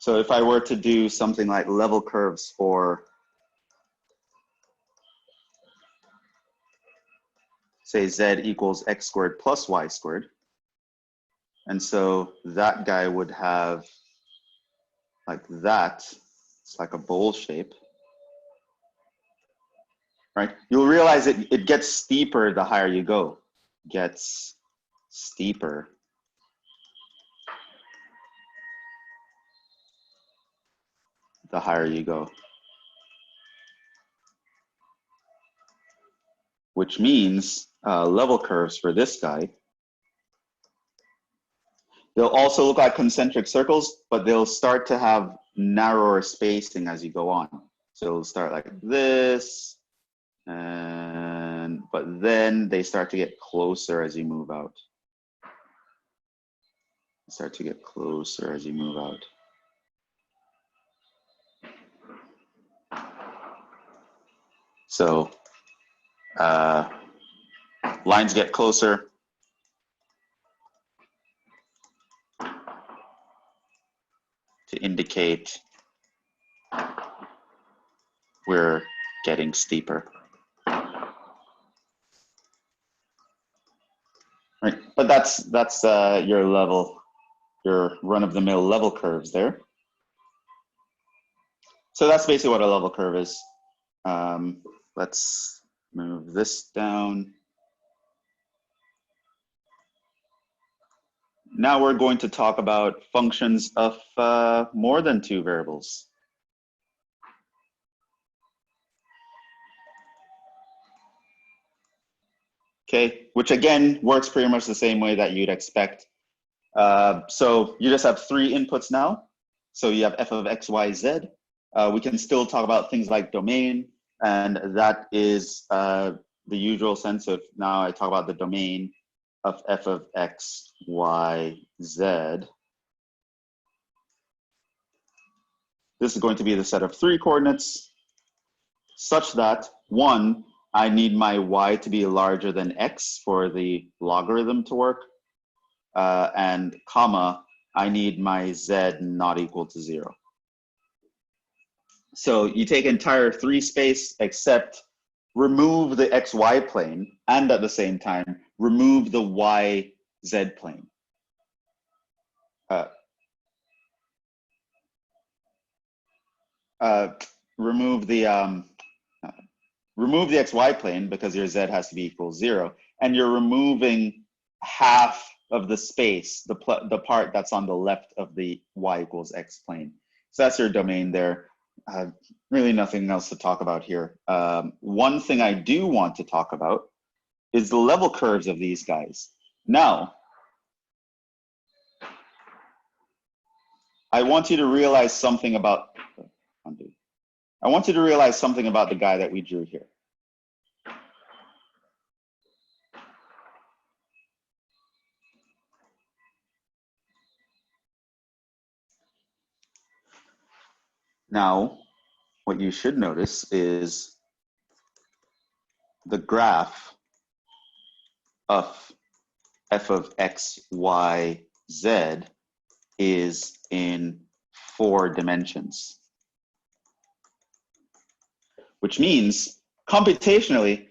A: if I were to do something like level curves for, say, z equals x squared plus y squared, and so that guy would have like that. It's like a bowl shape, right? You'll realize it gets steeper the higher you go. Gets steeper the higher you go. Which means level curves for this guy, they'll also look like concentric circles, but they'll start to have narrower spacing as you go on. So it'll start like this, but then they start to get closer as you move out. Start to get closer as you move out. So lines get closer. To indicate we're getting steeper. Right, but that's your level, your run-of-the-mill level curves there. So that's basically what a level curve is. Let's move this down. Now we're going to talk about functions of more than 2 variables. Okay, which again works pretty much the same way that you'd expect. So you just have 3 inputs now. So you have f of x, y, z. We can still talk about things like domain, and that is the usual sense of, now I talk about the domain of f of x, y, z. This is going to be the set of 3 coordinates such that, 1, I need my y to be larger than x for the logarithm to work, and comma, I need my z not equal to 0. So you take entire 3 space except remove the xy plane, and at the same time remove the yz plane. Remove the xy plane because your z has to be equal 0, and you're removing half of the space, the part that's on the left of the y equals x plane. So that's your domain there. Really nothing else to talk about here. One thing I do want to talk about is the level curves of these guys. Now, I want you to realize something about, the guy that we drew here. Now, what you should notice is the graph of f of x, y, z is in 4 dimensions. Which means, computationally,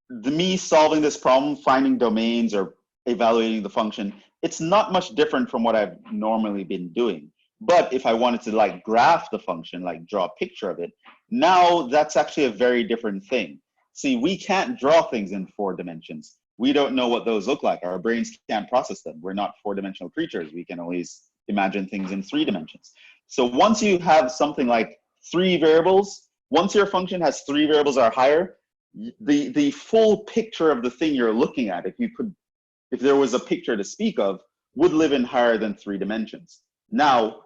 A: me solving this problem, finding domains or evaluating the function, it's not much different from what I've normally been doing. But if I wanted to like graph the function, like draw a picture of it, now that's actually a very different thing. See, we can't draw things in 4 dimensions. We don't know what those look like. Our brains can't process them. We're not 4-dimensional creatures. We can always imagine things in 3 dimensions. So once you have something like 3 variables, once your function has 3 variables or higher, the full picture of the thing you're looking at, if there was a picture to speak of, would live in higher than 3 dimensions. Now,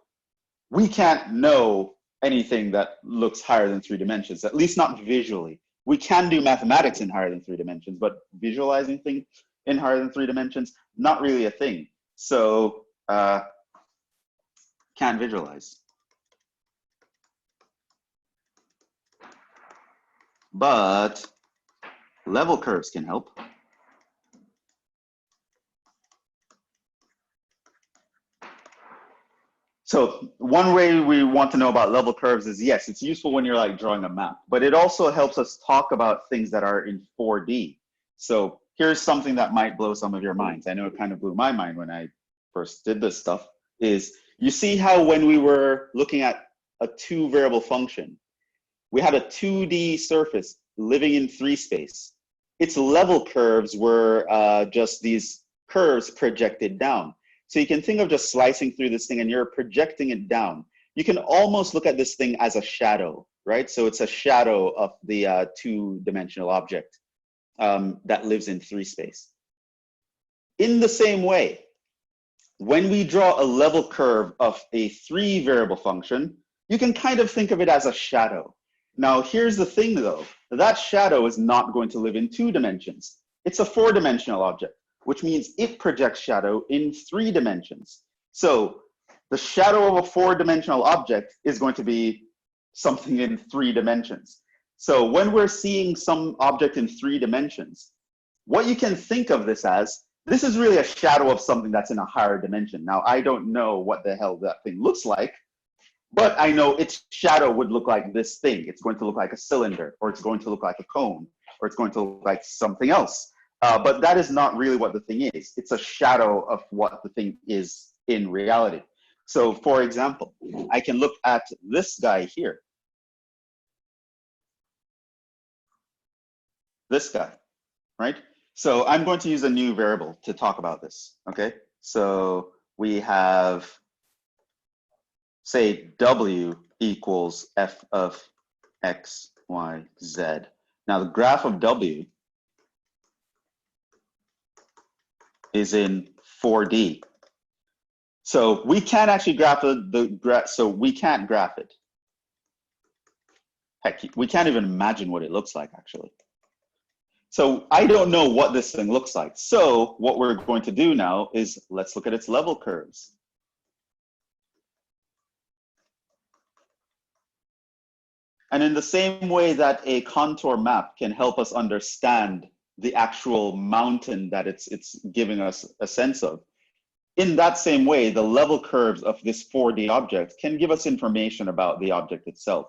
A: we can't know anything that looks higher than 3 dimensions, at least not visually. We can do mathematics in higher than 3 dimensions, but visualizing things in higher than 3 dimensions, not really a thing. So can't visualize. But level curves can help. So one way we want to know about level curves is, yes, it's useful when you're like drawing a map, but it also helps us talk about things that are in 4D. So here's something that might blow some of your minds. I know it kind of blew my mind when I first did this stuff, is you see how when we were looking at a 2 variable function, we had a 2D surface living in 3 space. Its level curves were just these curves projected down. So you can think of just slicing through this thing and you're projecting it down. You can almost look at this thing as a shadow, right? So it's a shadow of the 2-dimensional object that lives in 3 space. In the same way, when we draw a level curve of a 3 variable function, you can kind of think of it as a shadow. Now, here's the thing though, that shadow is not going to live in 2 dimensions. It's a 4-dimensional object, which means it projects shadow in 3 dimensions. So the shadow of a 4-dimensional object is going to be something in 3 dimensions. So when we're seeing some object in 3 dimensions, what you can think of this as, this is really a shadow of something that's in a higher dimension. Now, I don't know what the hell that thing looks like, but I know its shadow would look like this thing. It's going to look like a cylinder, or it's going to look like a cone, or it's going to look like something else. But that is not really what the thing is. It's a shadow of what the thing is in reality. So for example, I can look at this guy here. This guy, right? So I'm going to use a new variable to talk about this, okay? So we have, say, W equals f of x, y, z. Now the graph of W is in 4D. So we can't actually graph so we can't graph it. Heck, we can't even imagine what it looks like actually. So I don't know what this thing looks like. So what we're going to do now is let's look at its level curves. And in the same way that a contour map can help us understand the actual mountain that it's giving us a sense of, in that same way, the level curves of this 4D object can give us information about the object itself.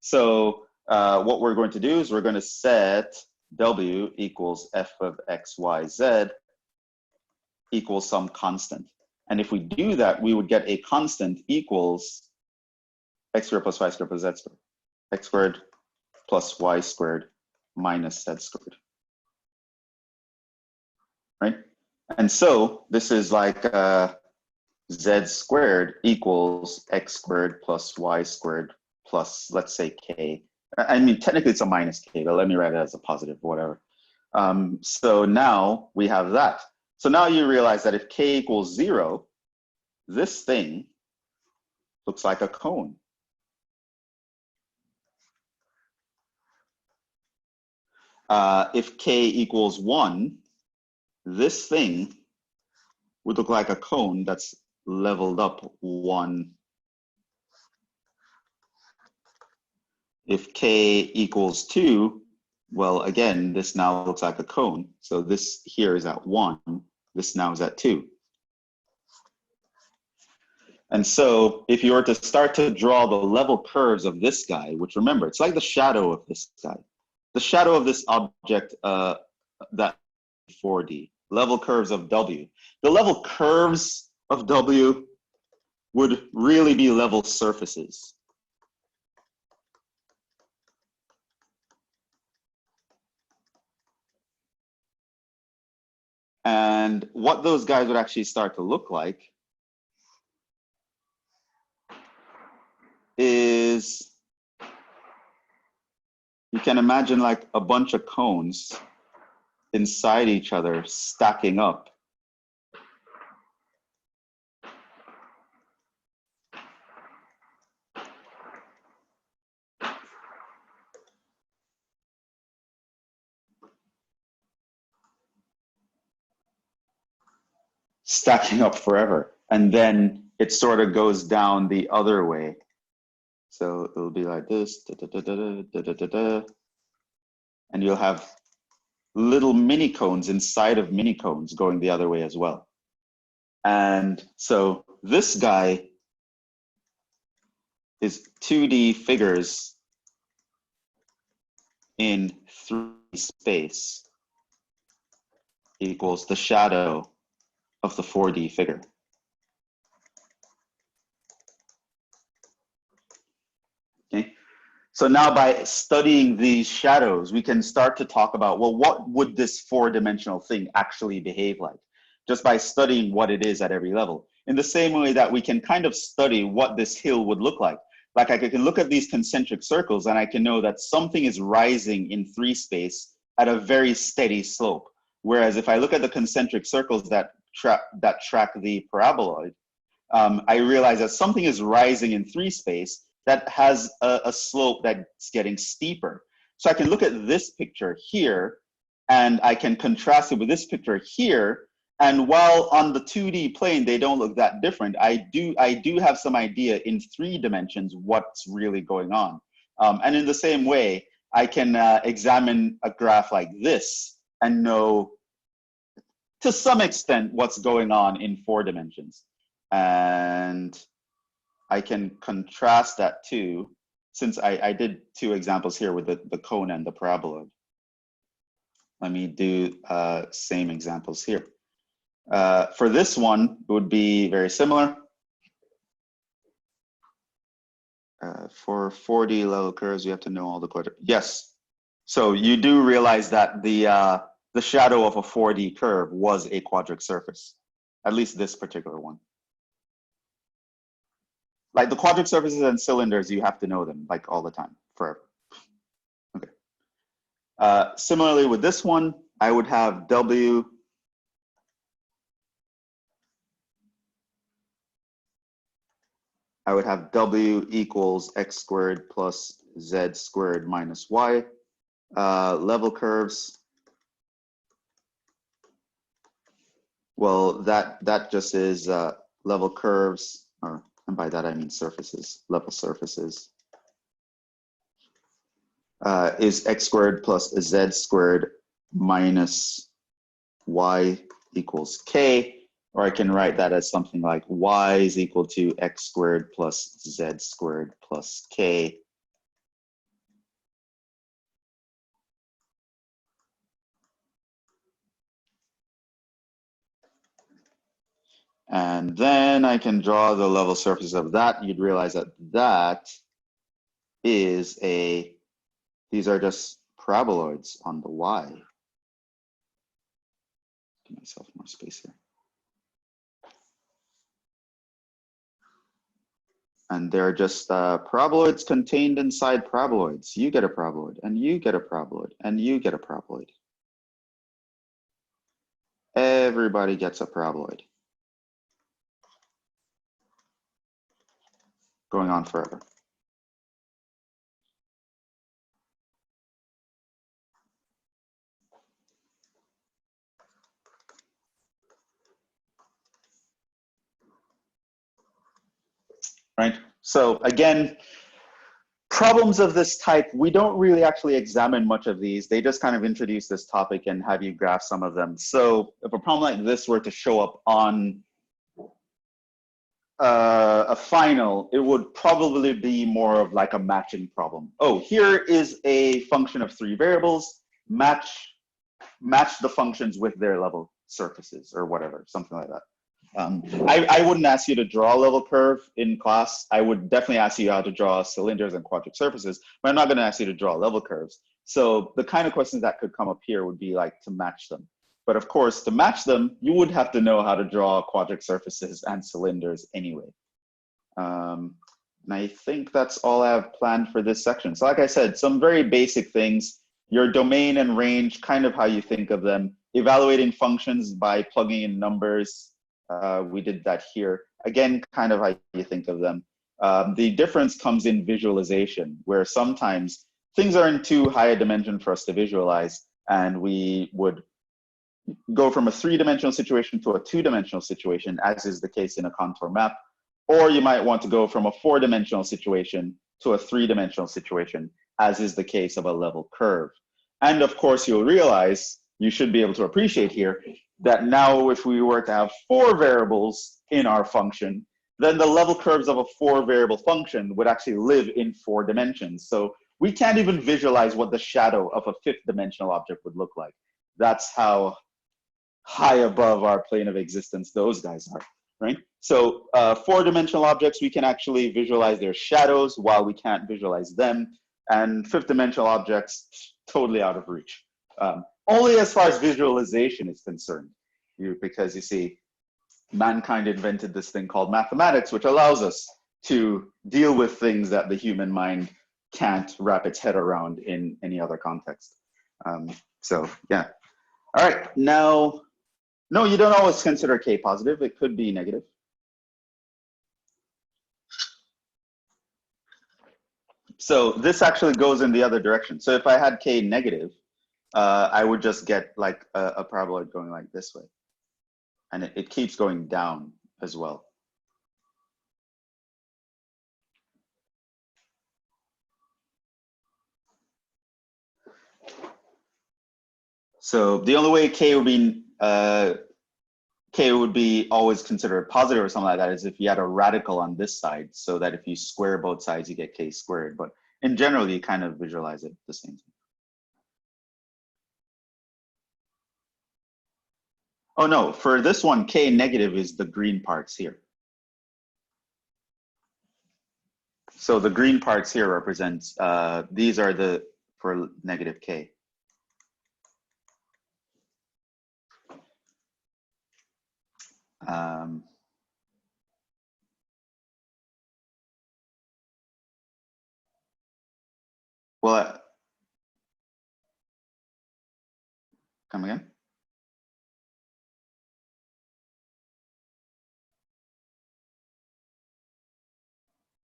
A: So what we're going to do is we're going to set W equals f of x, y, z equals some constant. And if we do that, we would get a constant equals x squared plus y squared plus z squared. X squared plus y squared minus z squared. Right? And so this is like z squared equals x squared plus y squared plus, let's say, k. I mean, technically it's a minus k, but let me write it as a positive, whatever. So now we have that. So now you realize that if k equals 0, this thing looks like a cone. If k equals 1, this thing would look like a cone that's leveled up 1. If k equals 2, well, again, this now looks like a cone. So this here is at 1. This now is at 2. And so if you were to start to draw the level curves of this guy, which remember, it's like the shadow of this guy. The shadow of this object that 4D, level curves of W. The level curves of W would really be level surfaces. And what those guys would actually start to look like is, you can imagine like a bunch of cones inside each other stacking up. Stacking up forever. And then it sort of goes down the other way. So it'll be like this, da, da, da, da, da, da, da, da. And you'll have little mini cones inside of mini cones going the other way as well. And so this guy is 2D figures in 3D space equals the shadow of the 4D figure. Okay. So now by studying these shadows, we can start to talk about, well, what would this four-dimensional thing actually behave like? Just by studying what it is at every level. In the same way that we can kind of study what this hill would look like. Like I can look at these concentric circles and I can know that something is rising in 3 space at a very steady slope. Whereas if I look at the concentric circles that track the paraboloid, I realize that something is rising in 3 space that has a slope that's getting steeper. So I can look at this picture here and I can contrast it with this picture here. And while on the 2D plane, they don't look that different, I do have some idea in 3 dimensions what's really going on. And in the same way, I can examine a graph like this and know to some extent what's going on in 4 dimensions. And I can contrast that too, since I did 2 examples here with the cone and the paraboloid. Let me do same examples here. For this one, it would be very similar. For 4D level curves, you have to know all the quadric. Yes. So you do realize that the shadow of a 4D curve was a quadric surface, at least this particular one. Like the quadric surfaces and cylinders, you have to know them like all the time, forever. Okay. Similarly with this one, I would have W equals x squared plus z squared minus y. Level curves. Well, that just is level curves, and by that I mean surfaces, level surfaces, is x squared plus z squared minus y equals k, or I can write that as something like y is equal to x squared plus z squared plus k. And then I can draw the level surface of that. You'd realize that that is these are just paraboloids on the y. Give myself more space here. And they're just paraboloids contained inside paraboloids. You get a paraboloid, and you get a paraboloid, and you get a paraboloid. Everybody gets a paraboloid. Going on forever. Right? So again, problems of this type, we don't really actually examine much of these. They just kind of introduce this topic and have you graph some of them. So if a problem like this were to show up on a final, it would probably be more of like a matching problem. Oh, here is a function of 3 variables, match the functions with their level surfaces or whatever, something like that. I wouldn't ask you to draw a level curve in class. I would definitely ask you how to draw cylinders and quadric surfaces, but I'm not going to ask you to draw level curves. So the kind of questions that could come up here would be like to match them. But of course, to match them, you would have to know how to draw quadric surfaces and cylinders anyway. And I think that's all I have planned for this section. So like I said, some very basic things, your domain and range, kind of how you think of them, evaluating functions by plugging in numbers. We did that here. Again, kind of how you think of them. The difference comes in visualization, where sometimes things are in too high a dimension for us to visualize, and we would go from a 3-dimensional situation to a 2-dimensional situation, as is the case in a contour map. Or you might want to go from a 4-dimensional situation to a 3-dimensional situation, as is the case of a level curve. And of course, you'll realize, you should be able to appreciate here, that now if we were to have 4 variables in our function, then the level curves of a 4-variable function would actually live in 4 dimensions. So we can't even visualize what the shadow of a 5th-dimensional object would look like. That's how high above our plane of existence those guys are, right? So 4-dimensional objects, we can actually visualize their shadows while we can't visualize them. And 5th-dimensional objects, totally out of reach. Only as far as visualization is concerned, because you see, mankind invented this thing called mathematics, which allows us to deal with things that the human mind can't wrap its head around in any other context. So yeah. All right, now, no, you don't always consider K positive. It could be negative. So this actually goes in the other direction. So if I had K negative, I would just get like a paraboloid going like this way. And it keeps going down as well. So the only way K would be always considered positive or something like that is if you had a radical on this side, so that if you square both sides, you get K squared. But in general, you kind of visualize it the same thing. Oh no, for this one, K negative is the green parts here. So the green parts here represents, these are the, for negative K. Well, come again?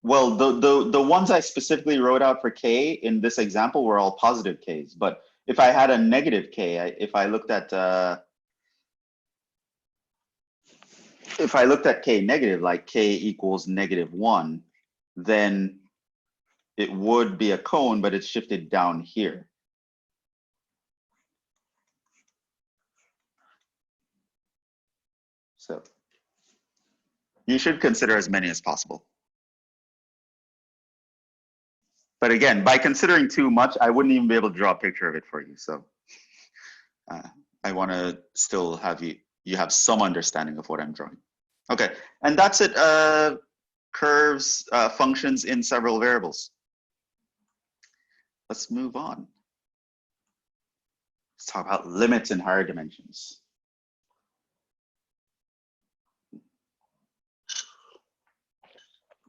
A: Well, the ones I specifically wrote out for K in this example were all positive Ks. But if I had a negative K, if I looked at K negative, like K equals -1, then it would be a cone, but it's shifted down here. So you should consider as many as possible. But again, by considering too much, I wouldn't even be able to draw a picture of it for you. So I want to still have you have some understanding of what I'm drawing. Okay, and that's it. Curves, functions in several variables. Let's move on. Let's talk about limits in higher dimensions.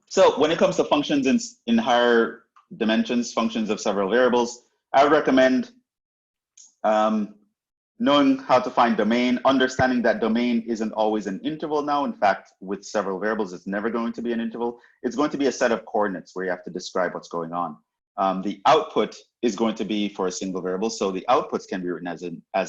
A: So when it comes to functions in higher dimensions, functions of several variables, I would recommend knowing how to find domain, understanding that domain isn't always an interval now. In fact, with several variables, it's never going to be an interval. It's going to be a set of coordinates where you have to describe what's going on. The output is going to be for a single variable. So the outputs can be written as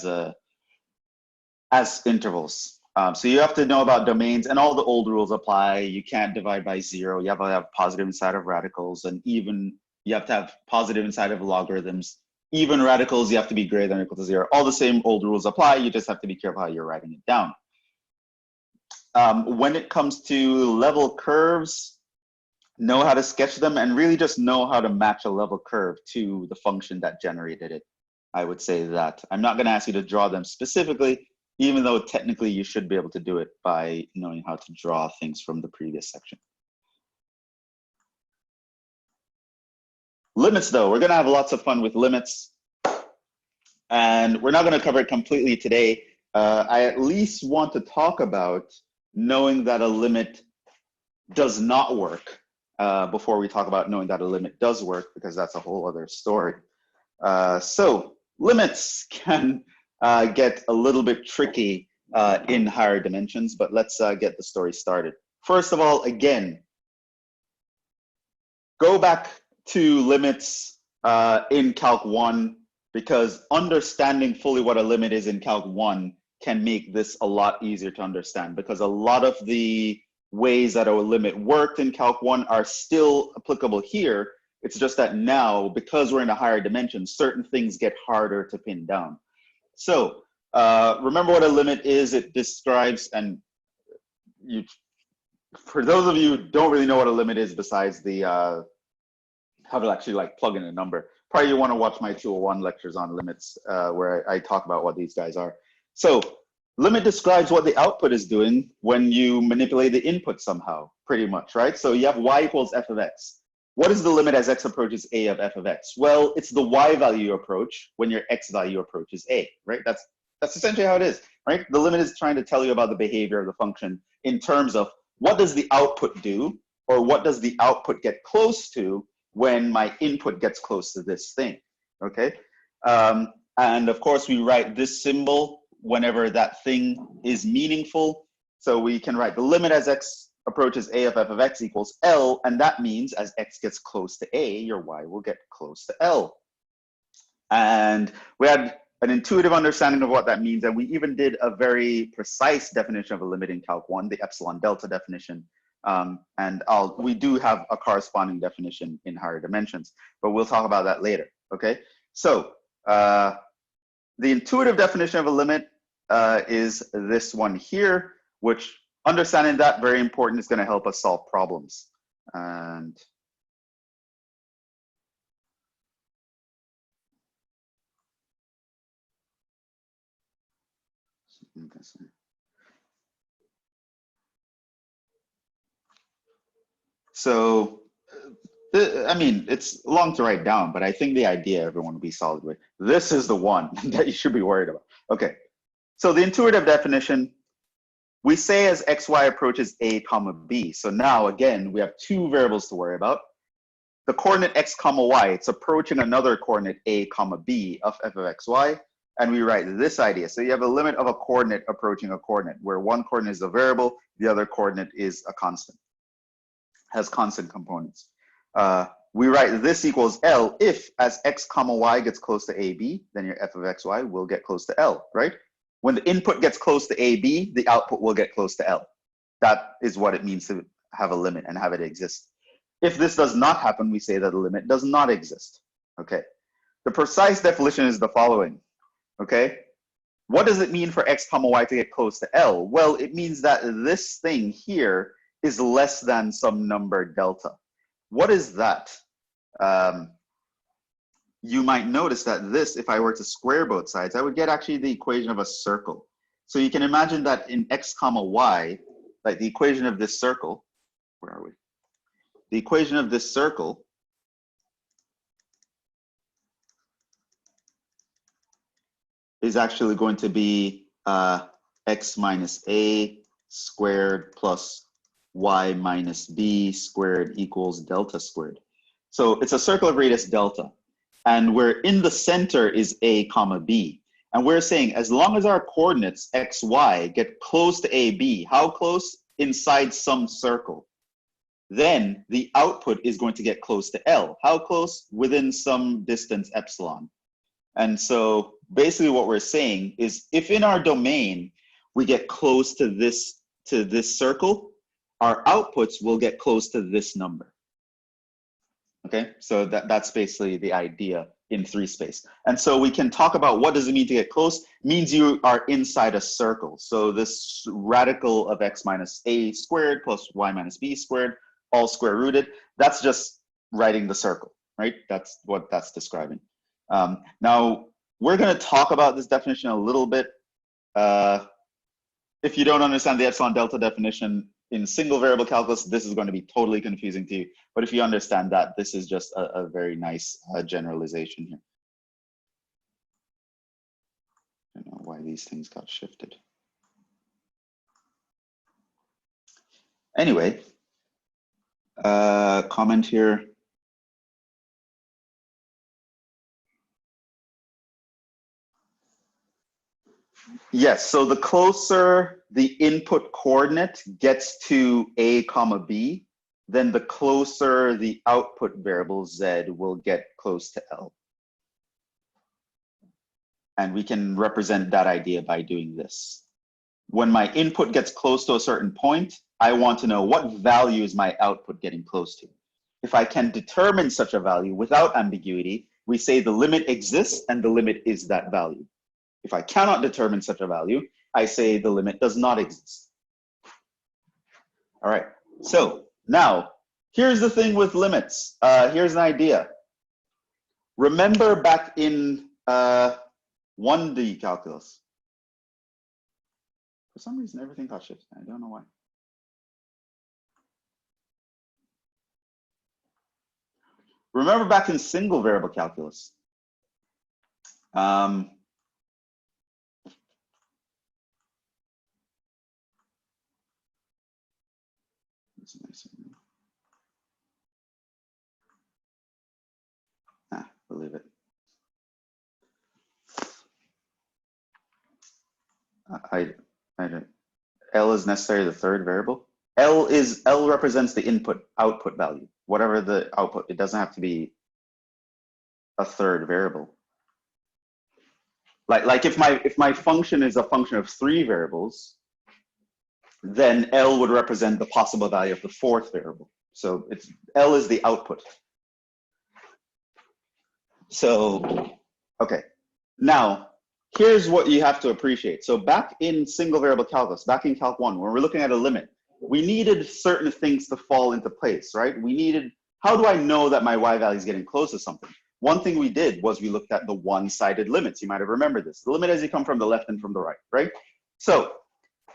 A: intervals. So you have to know about domains, and all the old rules apply. You can't divide by 0. You have to have positive inside of radicals, and even you have to have positive inside of logarithms. Even radicals, you have to be greater than or equal to 0. All the same old rules apply. You just have to be careful how you're writing it down. When it comes to level curves, know how to sketch them, and really just know how to match a level curve to the function that generated it. I would say that. I'm not going to ask you to draw them specifically, even though technically you should be able to do it by knowing how to draw things from the previous section. Limits, though, we're going to have lots of fun with limits, and we're not going to cover it completely today. I at least want to talk about knowing that a limit does not work before we talk about knowing that a limit does work, because that's a whole other story. So limits can get a little bit tricky in higher dimensions, but let's get the story started. First of all, again, go back to limits in Calc 1, because understanding fully what a limit is in Calc 1 can make this a lot easier to understand, because a lot of the ways that a limit worked in Calc 1 are still applicable here. It's just that now, because we're in a higher dimension, certain things get harder to pin down. So remember what a limit is. It describes, and you, for those of you who don't really know what a limit is besides the how to actually like plug in a number, probably you want to watch my 201 lectures on limits where I talk about what these guys are. So limit describes what the output is doing when you manipulate the input somehow, pretty much, right? So you have y equals f of x. What is the limit as x approaches a of f of x? Well, it's the y value you approach when your x value approaches a, right? That's essentially how it is, right? The limit is trying to tell you about the behavior of the function in terms of what does the output do, or what does the output get close to when my input gets close to this thing, okay? And of course, we write this symbol whenever that thing is meaningful. So we can write the limit as x approaches a of f of x equals L, and that means as x gets close to a, your y will get close to L. And we had an intuitive understanding of what that means, and we even did a very precise definition of a limit in Calc 1, the epsilon delta definition. And we do have a corresponding definition in higher dimensions, but we'll talk about that later, okay? So the intuitive definition of a limit is this one here, which understanding that, very important, is gonna help us solve problems. And so, I mean, it's long to write down, but I think the idea everyone will be solid with. This is the one that you should be worried about. Okay, so the intuitive definition, we say as xy approaches a comma b. So now again, we have two variables to worry about. The coordinate x comma y, it's approaching another coordinate a comma b of f of xy, and we write this idea. So you have a limit of a coordinate approaching a coordinate, where one coordinate is a variable, the other coordinate is a constant, has constant components. We write this equals L if as x comma y gets close to AB, then your f of xy will get close to L, right? When the input gets close to AB, the output will get close to L. That is what it means to have a limit and have it exist. If this does not happen, we say that a limit does not exist, okay? The precise definition is the following, okay? What does it mean for x comma y to get close to L? Well, it means that this thing here is less than some number delta. What is that? You might notice that this, if I were to square both sides, I would get actually the equation of a circle. So you can imagine that in x comma y, like the equation of this circle, where are we? The equation of this circle is actually going to be x minus a squared plus y minus b squared equals delta squared. So it's a circle of radius delta. And where in the center is a comma b. And we're saying as long as our coordinates x, y get close to a, b, how close? Inside some circle. Then the output is going to get close to L. How close? Within some distance epsilon. And so basically what we're saying is if in our domain we get close to this circle, our outputs will get close to this number. Okay, so that's basically the idea in 3 space. And so we can talk about what does it mean to get close. It means you are inside a circle. So this radical of x minus a squared plus y minus b squared, all square rooted, that's just writing the circle, right? That's what that's describing. Now, we're gonna talk about this definition a little bit. If you don't understand the epsilon delta definition in single variable calculus, this is going to be totally confusing to you. But if you understand that, this is just a very nice generalization here. I don't know why these things got shifted. Anyway, Comment here. Yes, so the closer the input coordinate gets to a comma b, then the closer the output variable z will get close to L. And we can represent that idea by doing this. When my input gets close to a certain point, I want to know what value is my output getting close to. If I can determine such a value without ambiguity, we say the limit exists and the limit is that value. If I cannot determine such a value, I say the limit does not exist. All right, so now here's the thing with limits. Here's an idea. Remember back in 1D calculus. For some reason, everything got shifted. I don't know why. Remember back in single variable calculus. Believe it. I don't. L is necessarily the third variable. L represents the input output value, whatever the output. It doesn't have to be a third variable. Like if my function is a function of 3 variables, then L would represent the possible value of the 4th variable. So L is the output. So, okay. Now, here's what you have to appreciate. So back in single variable calculus, back in Calc 1, when we're looking at a limit, we needed certain things to fall into place, right? We needed, how do I know that my y value is getting close to something? One thing we did was we looked at the one-sided limits. You might have remembered this. The limit as you come from the left and from the right, right? So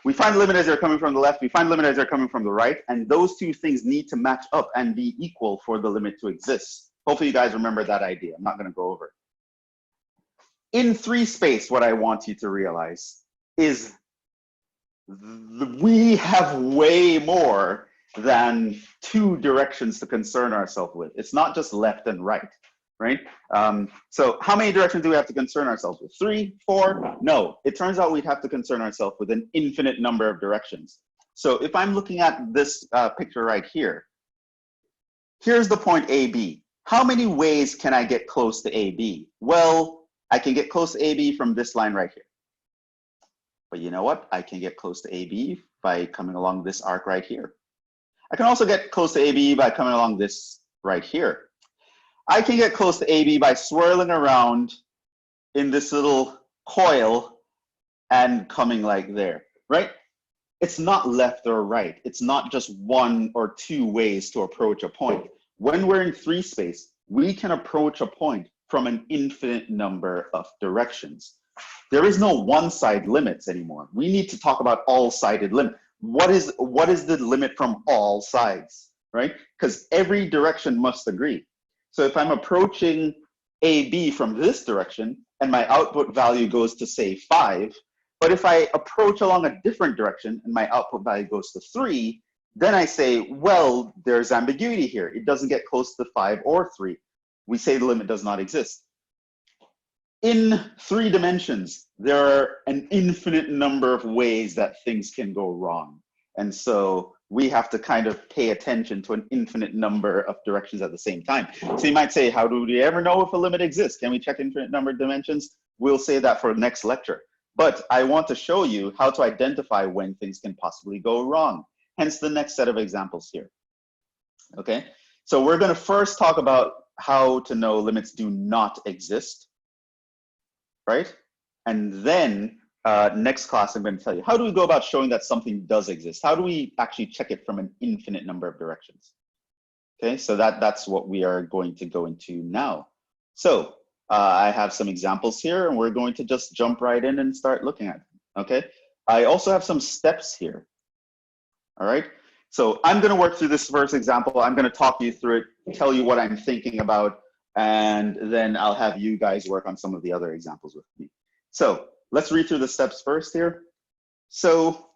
A: we find limit as they're coming from the left, we find limit as they're coming from the right, and those two things need to match up and be equal for the limit to exist. Hopefully you guys remember that idea. I'm not gonna go over it. In 3 space, what I want you to realize is we have way more than 2 directions to concern ourselves with. It's not just left and right, right? So how many directions do we have to concern ourselves with? 3, 4? No, it turns out we'd have to concern ourselves with an infinite number of directions. So if I'm looking at this picture right here, here's the point AB. How many ways can I get close to AB? Well, I can get close to AB from this line right here. But you know what? I can get close to AB by coming along this arc right here. I can also get close to AB by coming along this right here. I can get close to AB by swirling around in this little coil and coming like there, right? It's not left or right. It's not just 1 or 2 ways to approach a point. When we're in 3 space, we can approach a point from an infinite number of directions. There is no one-side limits anymore. We need to talk about all-sided limit. What is the limit from all sides, right? Because every direction must agree. So if I'm approaching AB from this direction and my output value goes to say 5, but if I approach along a different direction and my output value goes to 3, then I say, well, there's ambiguity here. It doesn't get close to 5 or 3. We say the limit does not exist. In 3 dimensions, there are an infinite number of ways that things can go wrong. And so we have to kind of pay attention to an infinite number of directions at the same time. So you might say, how do we ever know if a limit exists? Can we check infinite number of dimensions? We'll say that for next lecture. But I want to show you how to identify when things can possibly go wrong. Hence the next set of examples here. Okay, so we're going to first talk about how to know limits do not exist, right? And then next class, I'm going to tell you, how do we go about showing that something does exist? How do we actually check it from an infinite number of directions? Okay, so that's what we are going to go into now. So I have some examples here, and we're going to just jump right in and start looking at them, okay? I also have some steps here, all right? So I'm going to work through this first example. I'm going to talk you through it, tell you what I'm thinking about, and then I'll have you guys work on some of the other examples with me. So let's read through the steps first here. So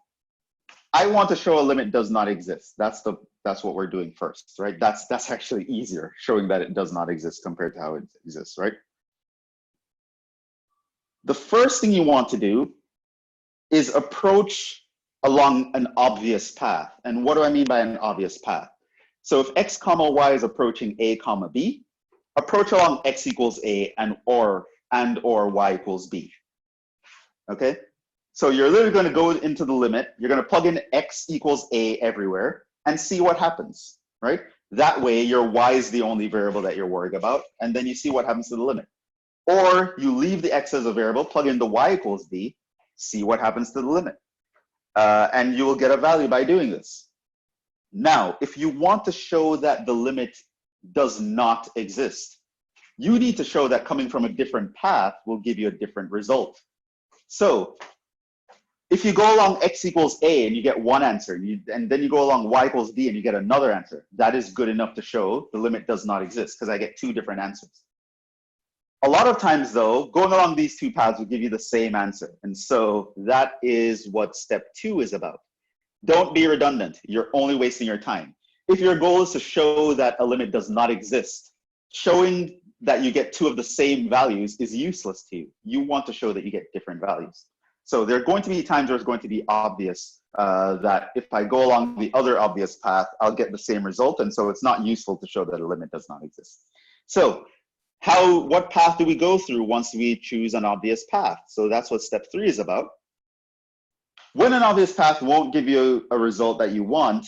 A: I want to show a limit does not exist. That's the That's what we're doing first, right? That's actually easier, showing that it does not exist compared to how it exists, right? The first thing you want to do is approach along an obvious path. And what do I mean by an obvious path? So if x comma y is approaching a comma b, approach along x equals a and or y equals b. Okay? So you're literally going to go into the limit. You're going to plug in x equals a everywhere and see what happens, right? That way your y is the only variable that you're worried about, and then you see what happens to the limit. Or you leave the x as a variable, plug in the y equals b, see what happens to the limit. And you will get a value by doing this. Now, if you want to show that the limit does not exist, you need to show that coming from a different path will give you a different result. So if you go along x equals a and you get one answer, and then you go along y equals b and you get another answer, that is good enough to show the limit does not exist because I get two different answers. A lot of times though, going along these two paths will give you the same answer. And so that is what step 2 is about. Don't be redundant. You're only wasting your time. If your goal is to show that a limit does not exist, showing that you get two of the same values is useless to you. You want to show that you get different values. So there are going to be times where it's going to be obvious that if I go along the other obvious path, I'll get the same result. And so it's not useful to show that a limit does not exist. So what path do we go through once we choose an obvious path? So that's what step 3 is about. When an obvious path won't give you a result that you want,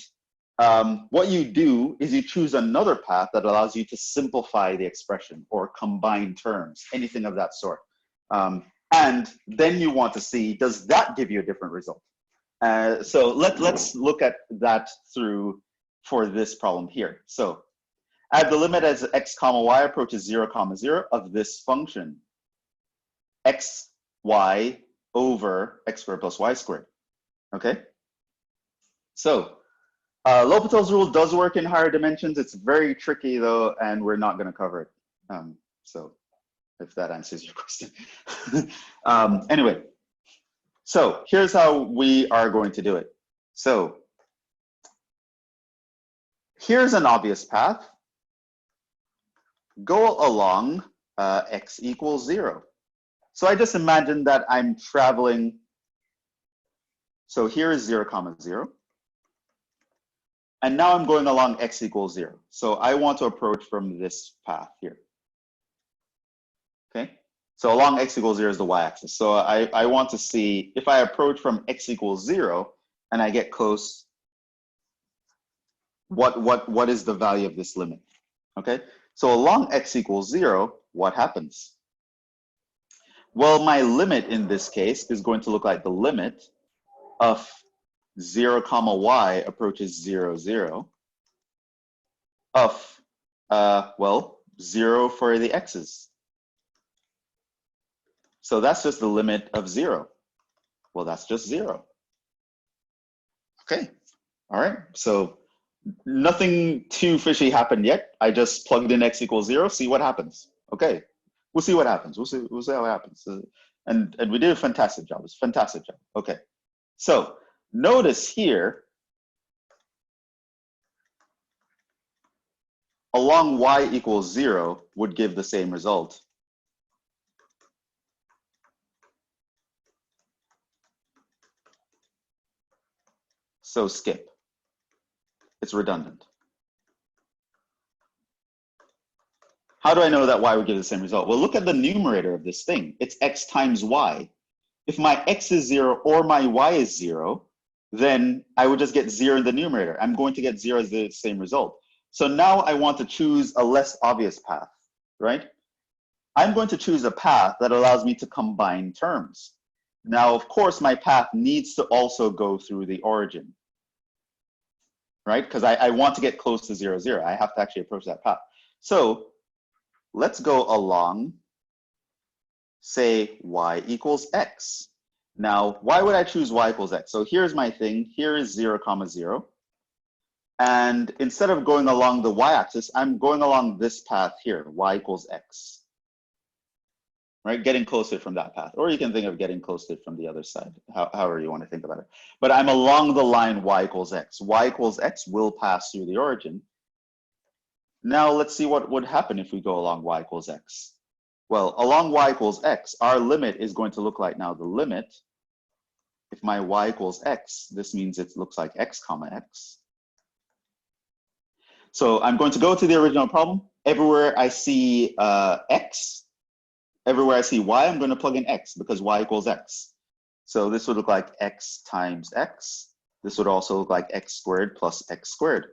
A: what you do is you choose another path that allows you to simplify the expression or combine terms, anything of that sort. And then you want to see, does that give you a different result? So let's look at that through for this problem here. So I have the limit as x comma y approaches 0 comma 0 of this function, x, y over x squared plus y squared, okay? So L'Hopital's rule does work in higher dimensions. It's very tricky though, and we're not gonna cover it. So if that answers your question. Anyway, so here's how we are going to do it. So here's an obvious path. Go along x equals 0. So I just imagine that I'm traveling. So here is 0 comma 0. And now I'm going along x equals 0. So I want to approach from this path here. Okay, so along x equals 0 is the y-axis. So I want to see if I approach from x equals 0 and I get close, what is the value of this limit? Okay, so along x equals 0, what happens? Well, my limit in this case is going to look like the limit of 0 comma y approaches 0, 0 of, well, 0 for the x's. So that's just the limit of 0. Well, that's just 0. Okay, all right. So nothing too fishy happened yet. I just plugged in x equals 0, see what happens. Okay, we'll see what happens. We'll see how it happens. And we did a fantastic job. It's a fantastic job. Okay, so notice here, along y equals 0 would give the same result. So skip. It's redundant. How do I know that y would give the same result? Well, look at the numerator of this thing. It's x times y. If my x is 0 or my y is 0, then I would just get 0 in the numerator. I'm going to get 0 as the same result. So now I want to choose a less obvious path, right? I'm going to choose a path that allows me to combine terms. Now, of course, my path needs to also go through the origin, right? Because I want to get close to 0, 0. I have to actually approach that path. So let's go along, say y equals x. Now, why would I choose y equals x? So here's my thing. Here is 0 comma 0. And instead of going along the y-axis, I'm going along this path here, y equals x. right? Getting close to it from that path. Or you can think of getting close to it from the other side, however you want to think about it. But I'm along the line y equals x. Y equals x will pass through the origin. Now let's see what would happen if we go along y equals x. Well, along y equals x, our limit is going to look like now the limit. If my y equals x, this means it looks like x comma x. So I'm going to go to the original problem. Everywhere I see x, everywhere I see y, I'm going to plug in x because y equals x. So this would look like x times x. This would also look like x squared plus x squared.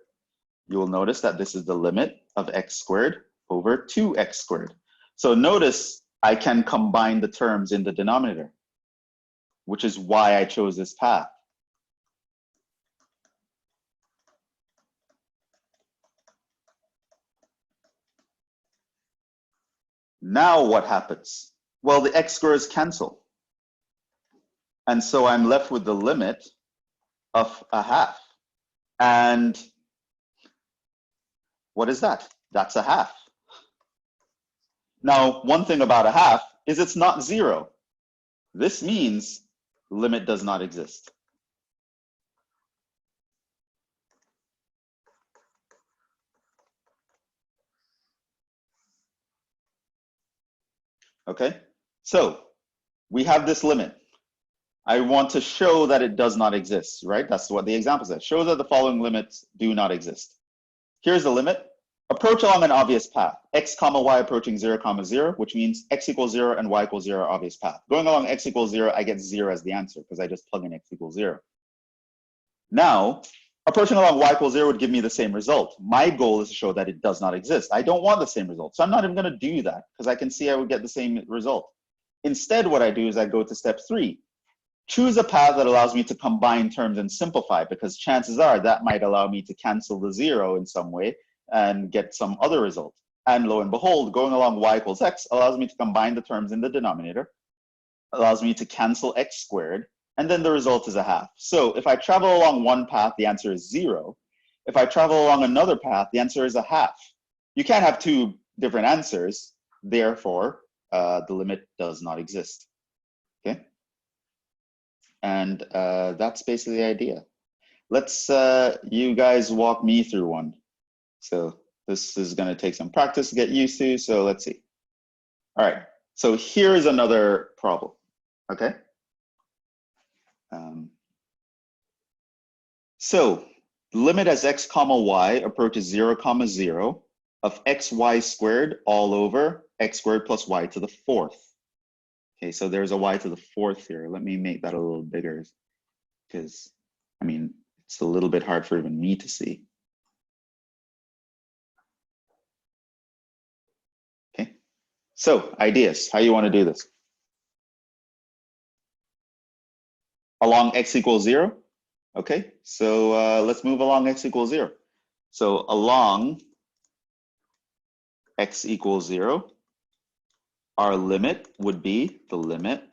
A: You will notice that this is the limit of x squared over 2x squared. So notice I can combine the terms in the denominator, which is why I chose this path. Now what happens? Well, the x squares cancel. And so I'm left with the limit of a half. And what is that? That's a half. Now, one thing about a half is it's not zero. This means limit does not exist. Okay, so we have this limit. I want to show that it does not exist, right? That's what the example says. Show that the following limits do not exist. Here's the limit. Approach along an obvious path. X comma y approaching 0 comma 0, which means x equals 0 and y equals 0 obvious path. Going along x equals 0, I get 0 as the answer because I just plug in x equals 0. Now, approaching along y equals 0 would give me the same result. My goal is to show that it does not exist. I don't want the same result. So I'm not even going to do that because I can see I would get the same result. Instead, what I do is I go to step 3. Choose a path that allows me to combine terms and simplify, because chances are that might allow me to cancel the 0 in some way and get some other result. And lo and behold, going along y equals x allows me to combine the terms in the denominator, allows me to cancel x squared, and then the result is a half. So if I travel along one path, the answer is 0. If I travel along another path, the answer is a half. You can't have two different answers, therefore the limit does not exist. Okay? And that's basically the idea. Let's you guys walk me through one. So this is going to take some practice to get used to. So let's see. All right. So here is another problem. Okay. So limit as x comma y approaches 0 comma 0 of xy squared all over x squared plus y to the 4th. Okay, so there's a y to the 4th here. Let me make that a little bigger because, I mean, it's a little bit hard for even me to see. Okay, so ideas, how you want to do this? Along x equals 0? Okay, so let's move along x equals 0. So along x equals 0, our limit would be the limit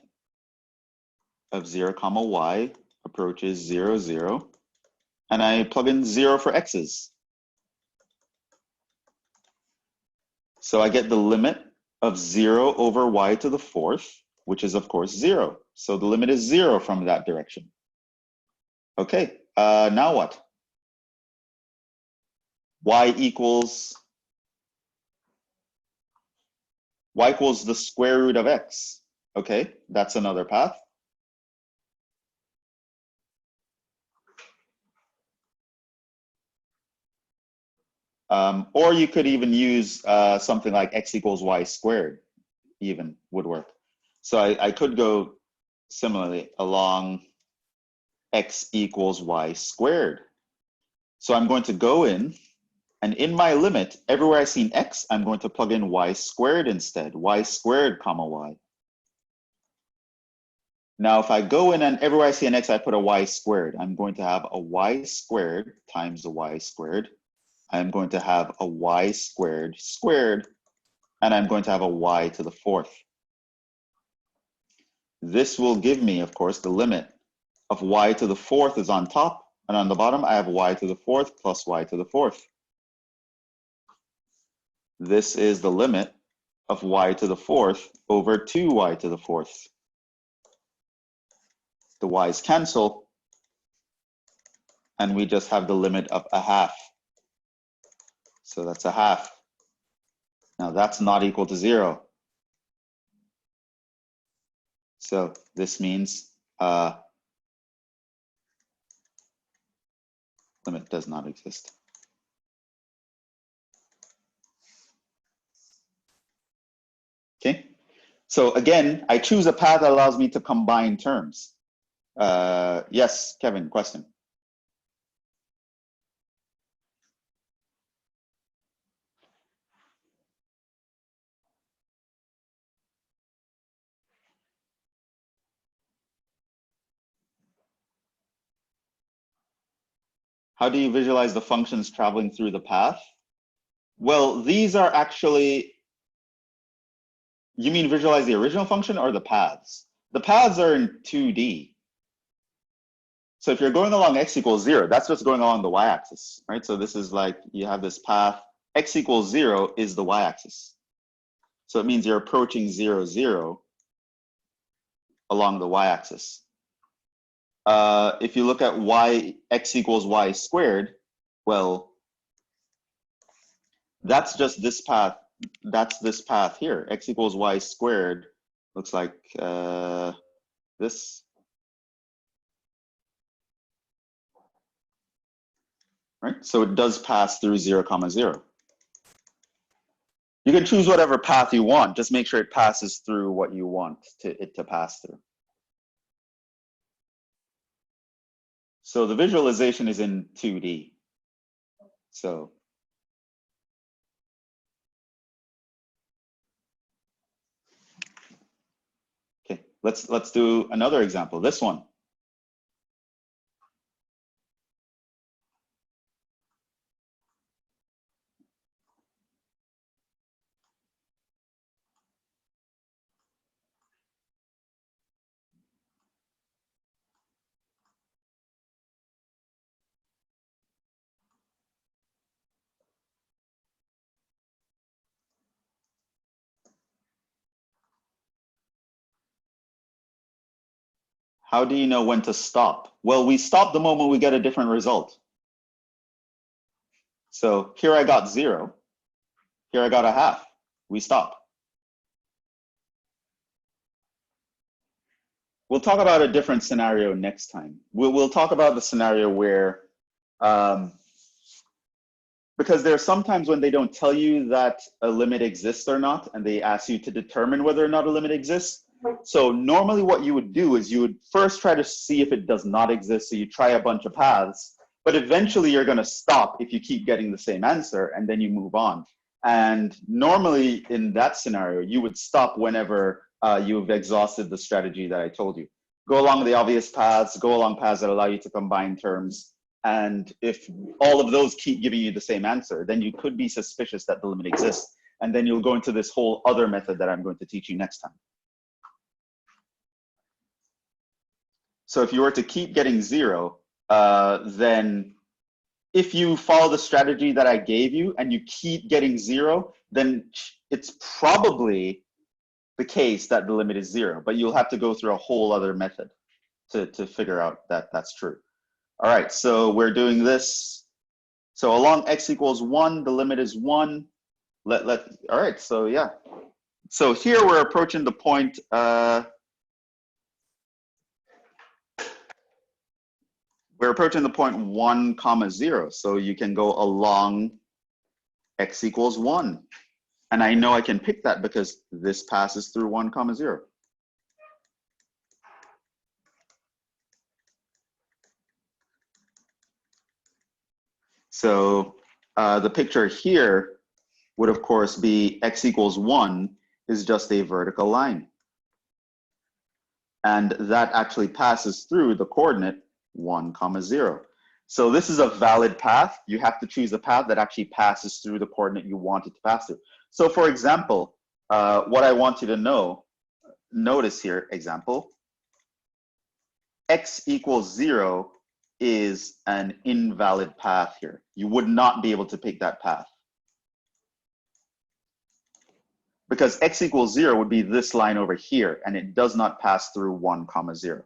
A: of 0 comma y approaches 0, 0. And I plug in 0 for x's. So I get the limit of 0 over y to the 4th, which is of course 0. So the limit is 0 from that direction. Okay, now what? Y equals the square root of x. Okay, that's another path. Or you could even use something like x equals y squared, even would work. So I could go similarly along x equals y squared. So I'm going to go in, and in my limit, everywhere I see an x, I'm going to plug in y squared instead, y squared comma y. Now, if I go in and everywhere I see an x, I put a y squared. I'm going to have a y squared times a y squared. I'm going to have a y squared squared, and I'm going to have a y to the 4th. This will give me, of course, the limit of y to the 4th is on top, and on the bottom, I have y to the 4th plus y to the 4th. This is the limit of y to the fourth over 2y to the fourth. The y's cancel, and we just have the limit of a half. So that's a half. Now that's not equal to 0. So this means limit does not exist. Okay, so again, I choose a path that allows me to combine terms. Yes, Kevin, question. How do you visualize the functions traveling through the path? Well, these are actually, you mean visualize the original function or the paths? The paths are in 2D. So if you're going along x equals 0, that's just going along the y-axis, right? So this is like, you have this path, x equals 0 is the y-axis. So it means you're approaching 0, 0 along the y-axis. If you look at x equals y squared, well, that's just this path. That's this path here. X equals y squared looks like this. Right? So it does pass through 0, 0. You can choose whatever path you want. Just make sure it passes through what you want it to pass through. So the visualization is in 2D. So okay, let's do another example. This one. How do you know when to stop? Well, we stop the moment we get a different result. So here I got 0. Here I got a half. We stop. We'll talk about a different scenario next time. We'll talk about the scenario where, because there are sometimes when they don't tell you that a limit exists or not, and they ask you to determine whether or not a limit exists. So normally what you would do is you would first try to see if it does not exist. So you try a bunch of paths, but eventually you're going to stop if you keep getting the same answer, and then you move on. And normally in that scenario, you would stop whenever you've exhausted the strategy that I told you. Go along the obvious paths, go along paths that allow you to combine terms. And if all of those keep giving you the same answer, then you could be suspicious that the limit exists. And then you'll go into this whole other method that I'm going to teach you next time. So if you were to keep getting 0, then if you follow the strategy that I gave you and you keep getting 0, then it's probably the case that the limit is 0, but you'll have to go through a whole other method to figure out that that's true. All right, so we're doing this. So along x equals 1, the limit is 1. All right, so yeah. So here we're approaching the point, we're approaching the point 1, 0. So you can go along x equals 1. And I know I can pick that because this passes through 1, 0. So the picture here would of course be x equals 1 is just a vertical line. And that actually passes through the coordinate 1, 0. So this is a valid path. You have to choose a path that actually passes through the coordinate you want it to pass through. So for example, what I want you to notice here, example, x equals 0 is an invalid path here. You would not be able to pick that path. because x equals 0 would be this line over here, and it does not pass through 1, 0.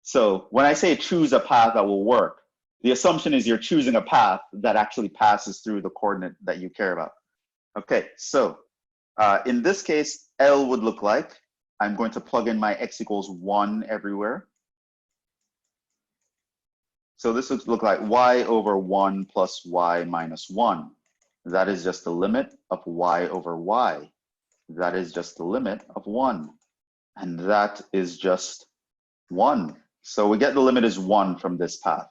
A: So when I say choose a path that will work, the assumption is you're choosing a path that actually passes through the coordinate that you care about. Okay, so in this case, L would look like, I'm going to plug in my x equals 1 everywhere. So this would look like y over 1 plus y minus 1. That is just the limit of y over y. That is just the limit of 1. And that is just 1. So we get the limit is 1 from this path.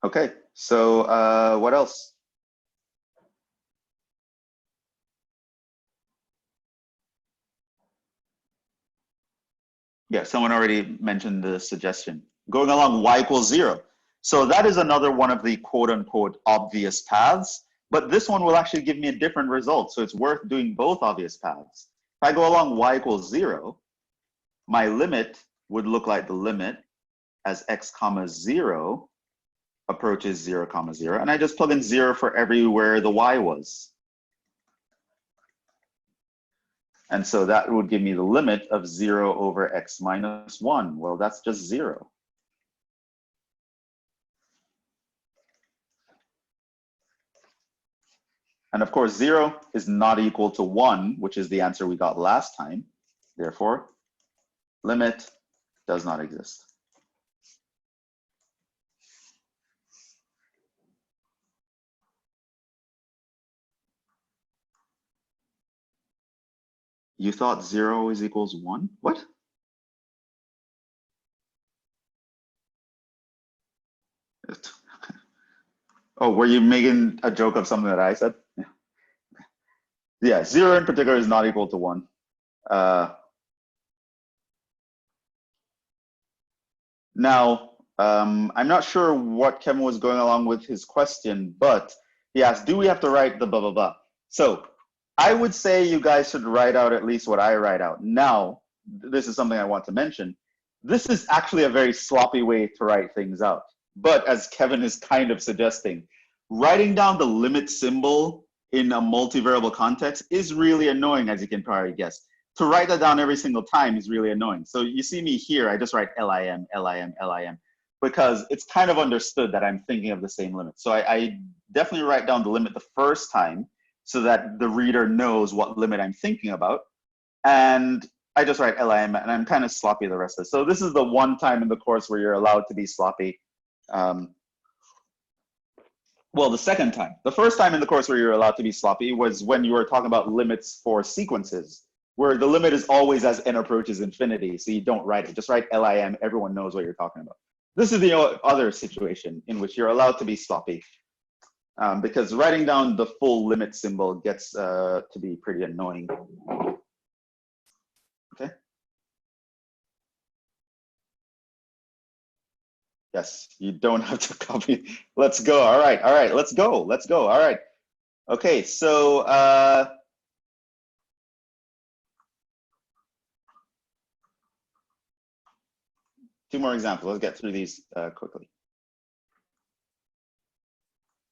A: Okay, so what else? Yeah, someone already mentioned the suggestion. Going along y equals 0. So that is another one of the quote unquote obvious paths, but this one will actually give me a different result. So it's worth doing both obvious paths. If I go along y equals 0, my limit would look like the limit as x comma 0 approaches 0 comma 0. And I just plug in 0 for everywhere the y was. And so that would give me the limit of 0 over x minus 1. Well, that's just 0. And of course, 0 is not equal to 1, which is the answer we got last time. Therefore, limit does not exist. You thought 0 always equals 1? What? Oh, were you making a joke of something that I said? Yeah, 0 in particular is not equal to 1. Now, I'm not sure what Kevin was going along with his question, but he asked, do we have to write the blah, blah, blah? So I would say you guys should write out at least what I write out. Now, this is something I want to mention. This is actually a very sloppy way to write things out. But as Kevin is kind of suggesting, writing down the limit symbol in a multivariable context is really annoying, as you can probably guess. To write that down every single time is really annoying. So you see me here, I just write LIM, LIM, LIM, because it's kind of understood that I'm thinking of the same limit. So I definitely write down the limit the first time so that the reader knows what limit I'm thinking about. And I just write LIM, and I'm kind of sloppy the rest of it. So this is the one time in the course where you're allowed to be sloppy. Well, the second time. The first time in the course where you're allowed to be sloppy was when you were talking about limits for sequences, where the limit is always as n approaches infinity, so you don't write it. Just write LIM, everyone knows what you're talking about. This is the other situation in which you're allowed to be sloppy, because writing down the full limit symbol gets to be pretty annoying. Okay. Yes, you don't have to copy. Let's go. All right, let's go. Let's go. All right. Okay, so two more examples. Let's get through these quickly.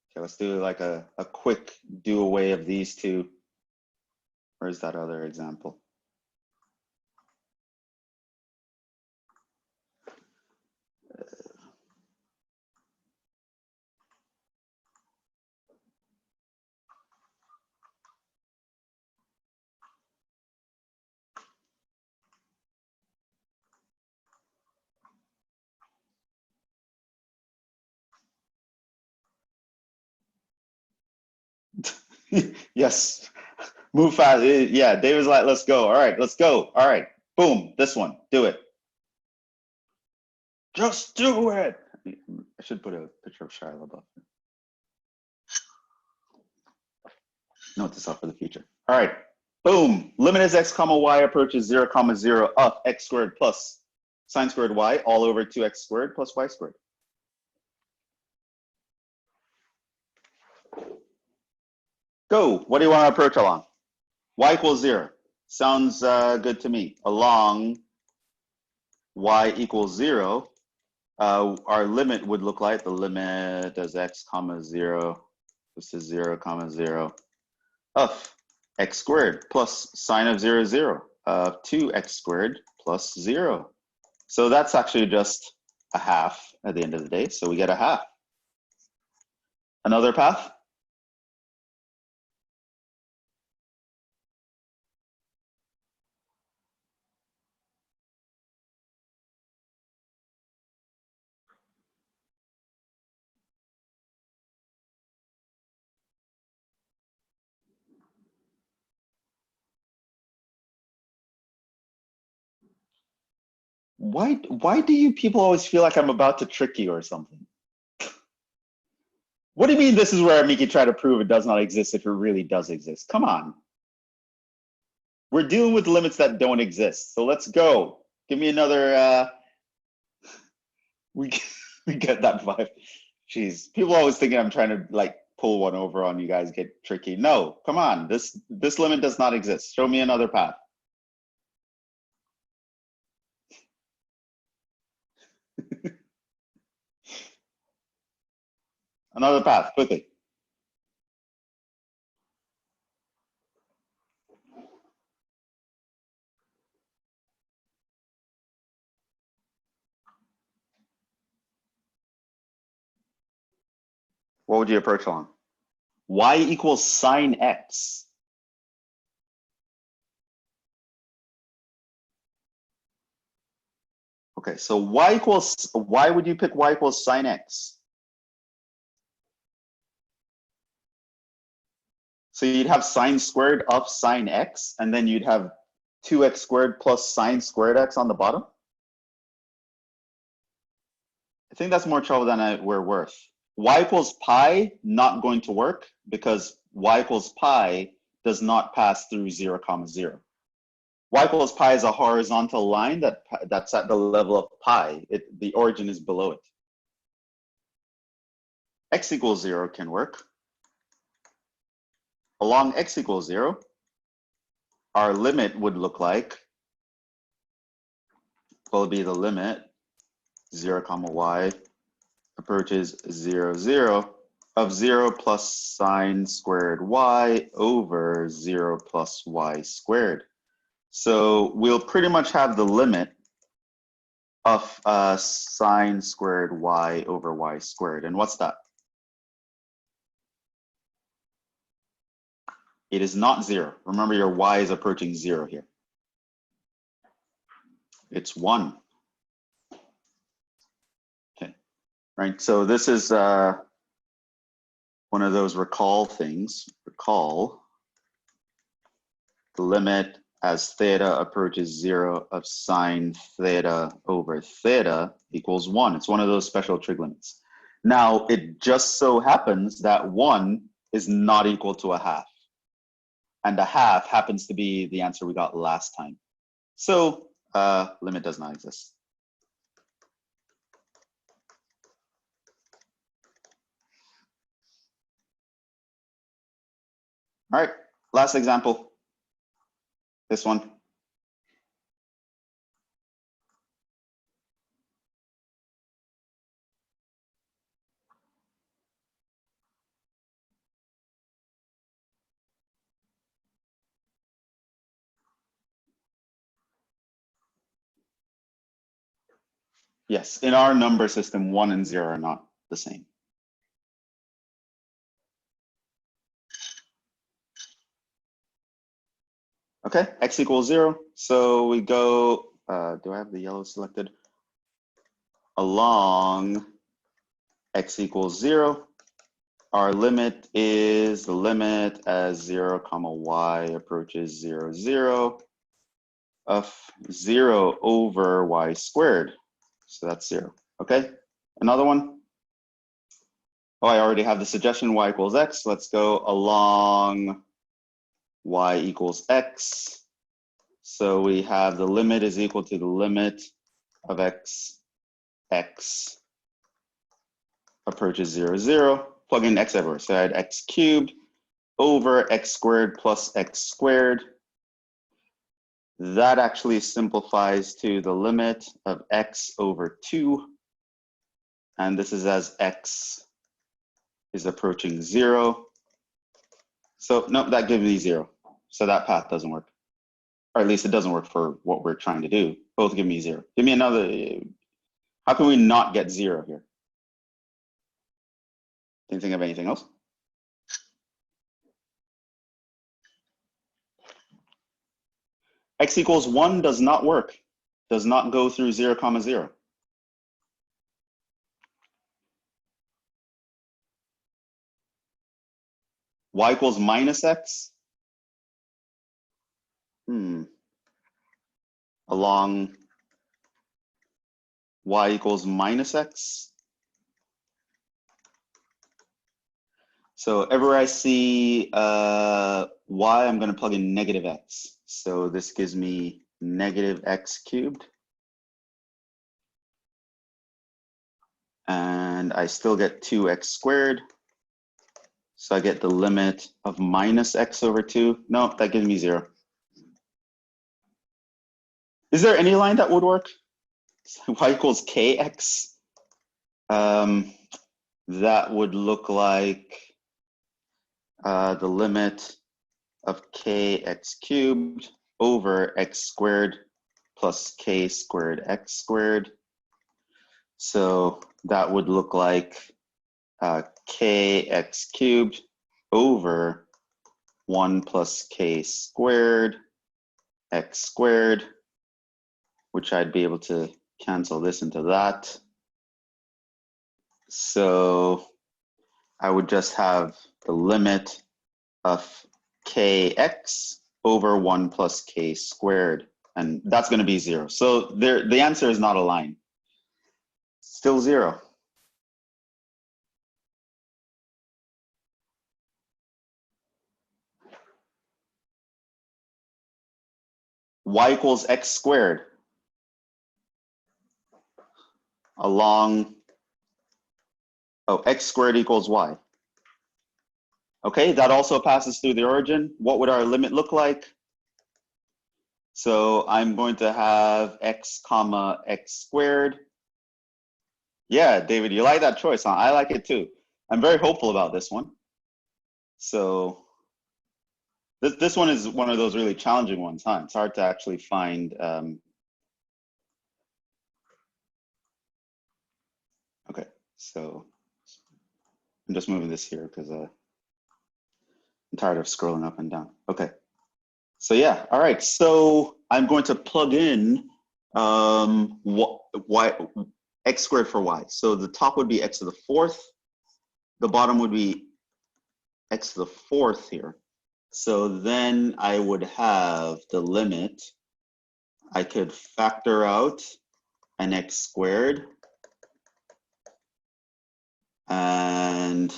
A: Okay, let's do like a quick do away of these two. Where's that other example? Yes, move fast. Yeah, David's like, let's go. All right, let's go. All right, boom, this one, do it. Just do it. I should put a picture of Shia LaBeouf. Note this up for the future. All right, boom. Limit as x comma y approaches 0 comma 0 of x squared plus sine squared y all over 2x squared plus y squared. Go. What do you want to approach along? Y equals 0. Sounds good to me. Along y equals 0, our limit would look like the limit as x comma 0 This is 0, 0 of x squared plus sine of 0, 0 of 2x squared plus 0. So that's actually just a half at the end of the day. So we get a half. Another path? Why do you people always feel like I'm about to trick you or something? What do you mean this is where Miki tried to prove it does not exist if it really does exist? Come on. We're dealing with limits that don't exist. So let's go. Give me another, we get that vibe. Jeez, people always thinking I'm trying to like pull one over on you guys, get tricky. No, come on, this limit does not exist. Show me another path. Another path, quickly. What would you approach along? Y equals sine x. Okay, so why would you pick y equals sine x? So you'd have sine squared of sine x, and then you'd have 2x squared plus sine squared x on the bottom? I think that's more trouble than we're worth. Y equals pi, not going to work because y equals pi does not pass through 0, 0. Y equals pi is a horizontal line that's at the level of pi. The origin is below it. X equals 0 can work. Along x equals 0, our limit would look like, will be the limit 0, y approaches 0, 0 of 0 plus sine squared y over 0 plus y squared. So we'll pretty much have the limit of sine squared y over y squared. And what's that? It is not 0. Remember, your y is approaching 0 here. It's 1. Okay, right. So this is one of those recall things. Recall the limit as theta approaches 0 of sine theta over theta equals 1. It's one of those special trig limits. Now, it just so happens that 1 is not equal to a half. And a half happens to be the answer we got last time. So limit does not exist. All right, last example. This one. Yes, in our number system, 1 and 0 are not the same. Okay, x equals 0. So we go, do I have the yellow selected? Along x equals 0. Our limit is the limit as 0, y approaches 0, 0 of 0 over y squared. So that's 0. Okay, another one. Oh, I already have the suggestion y equals x. Let's go along y equals x. So we have the limit is equal to the limit of x approaches 0, 0. Plug in x everywhere. So I had x cubed over x squared plus x squared. That actually simplifies to the limit of x over 2. And this is as x is approaching 0. So no, that gives me 0. So that path doesn't work. Or at least it doesn't work for what we're trying to do. Both give me 0. Give me another. How can we not get 0 here? Can you think of anything else? X equals 1 does not work. Does not go through 0, 0. Y equals minus x. Along y equals minus x. So everywhere I see y, I'm going to plug in negative x. So this gives me negative x cubed. And I still get 2x squared. So I get the limit of minus x over 2. No, that gives me 0. Is there any line that would work? Y equals kx. That would look like the limit of kx cubed over x squared plus k squared x squared. So that would look like kx cubed over 1 plus k squared x squared, which I'd be able to cancel this into that. So I would just have the limit of kx over 1 plus k squared, and that's going to be 0. So the answer is not a line. Still 0. Y equals x squared along, x squared equals y. Okay, that also passes through the origin. What would our limit look like? So I'm going to have x comma x squared. Yeah, David, you like that choice, huh? I like it too. I'm very hopeful about this one. So this one is one of those really challenging ones, huh? It's hard to actually find. Okay, so I'm just moving this here because I'm tired of scrolling up and down. Okay, so yeah, all right. So I'm going to plug in x squared for y. So the top would be x to the 4th. The bottom would be x to the 4th here. So then I would have the limit. I could factor out an x squared, and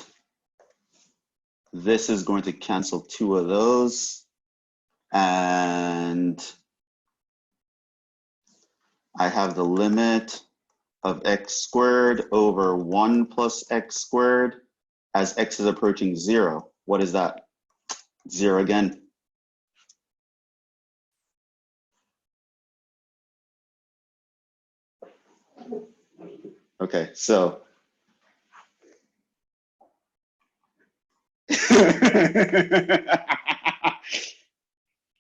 A: this is going to cancel 2 of those, and I have the limit of x squared over 1 plus x squared as x is approaching 0. What is that? 0 again. Okay, so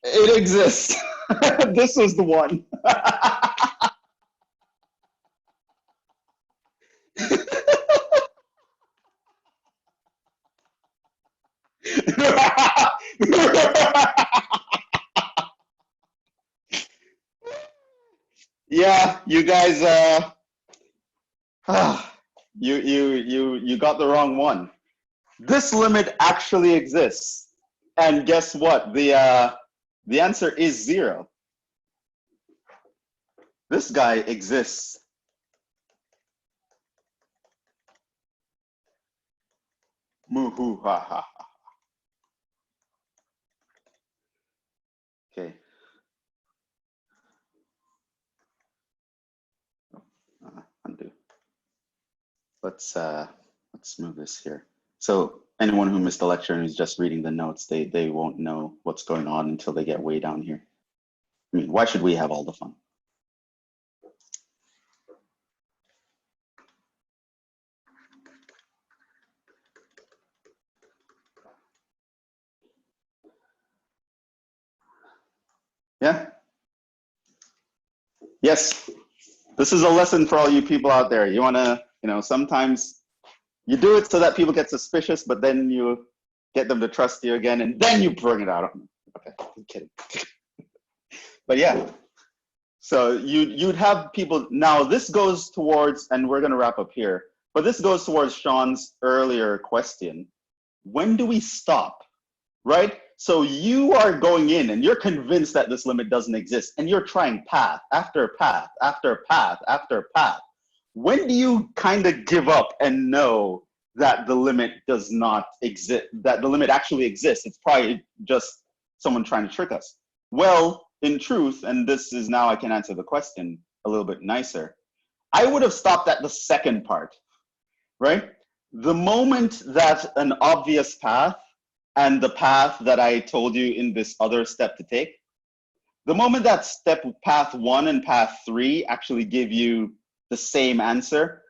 A: it exists. This was the one. Yeah, you guys, you got the wrong one. This limit actually exists, and guess what? The answer is 0. This guy exists. Moo-hoo, ha ha. Okay. Undo. Let's move this here. So anyone who missed the lecture and is just reading the notes, they won't know what's going on until they get way down here. I mean, why should we have all the fun? Yeah. Yes. This is a lesson for all you people out there. You want to, sometimes you do it so that people get suspicious, but then you get them to trust you again, and then you bring it out on them. Okay, I'm kidding. But yeah, so you'd have people, now this goes towards, and we're going to wrap up here, but this goes towards Sean's earlier question. When do we stop, right? So you are going in and you're convinced that this limit doesn't exist, and you're trying path after path after path after path. When do you kind of give up and know that the limit does not exist, that the limit actually exists? It's probably just someone trying to trick us. Well, in truth, and this is now I can answer the question a little bit nicer, I would have stopped at the second part, right? The moment that an obvious path and the path that I told you in this other step to take, the moment that path 1 and path 3 actually give you the same answer,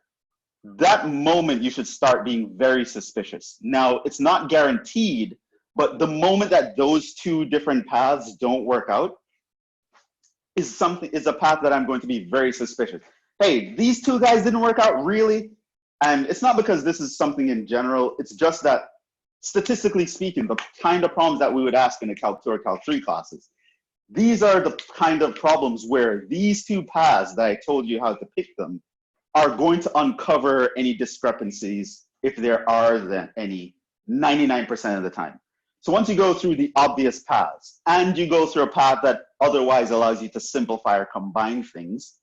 A: that moment you should start being very suspicious. Now, it's not guaranteed, but the moment that those two different paths don't work out is a path that I'm going to be very suspicious. Hey, these two guys didn't work out, really? And it's not because this is something in general, it's just that statistically speaking, the kind of problems that we would ask in a Calc 2 or Calc 3 classes, these are the kind of problems where these two paths that I told you how to pick them are going to uncover any discrepancies, if there are any, 99% of the time. So once you go through the obvious paths and you go through a path that otherwise allows you to simplify or combine things,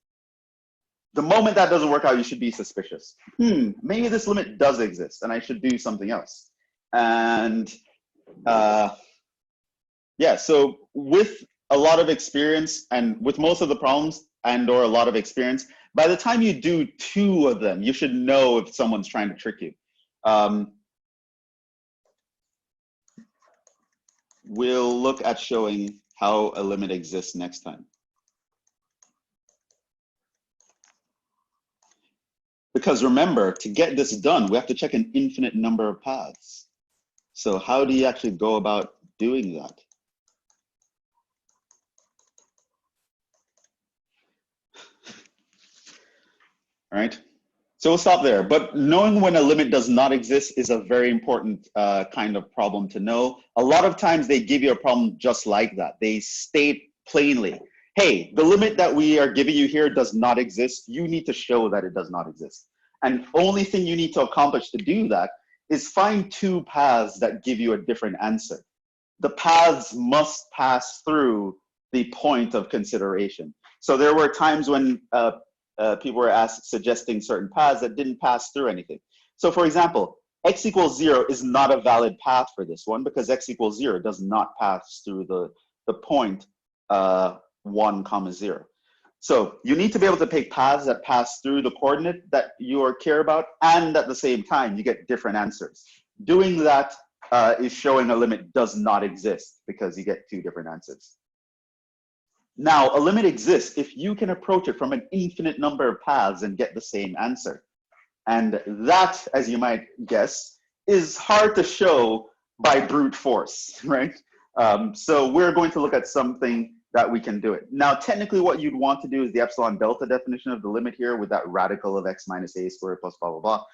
A: the moment that doesn't work out, you should be suspicious. Maybe this limit does exist and I should do something else. And yeah, so with a lot of experience and with most of the problems and or a lot of experience, by the time you do 2 of them, you should know if someone's trying to trick you. We'll look at showing how a limit exists next time. Because remember, to get this done, we have to check an infinite number of paths. So how do you actually go about doing that? All right, so we'll stop there. But knowing when a limit does not exist is a very important kind of problem to know. A lot of times they give you a problem just like that. They state plainly, hey, the limit that we are giving you here does not exist. You need to show that it does not exist. And only thing you need to accomplish to do that is find 2 paths that give you a different answer. The paths must pass through the point of consideration. So there were times when people were suggesting certain paths that didn't pass through anything. So for example, x equals 0 is not a valid path for this one because x equals 0 does not pass through the point 1, 0. So you need to be able to pick paths that pass through the coordinate that you care about, and at the same time, you get different answers. Doing that is showing a limit does not exist because you get 2 different answers. Now, a limit exists if you can approach it from an infinite number of paths and get the same answer. And that, as you might guess, is hard to show by brute force, right? So we're going to look at something that we can do it. Now, technically what you'd want to do is the epsilon delta definition of the limit here with that radical of x minus a squared plus blah, blah, blah.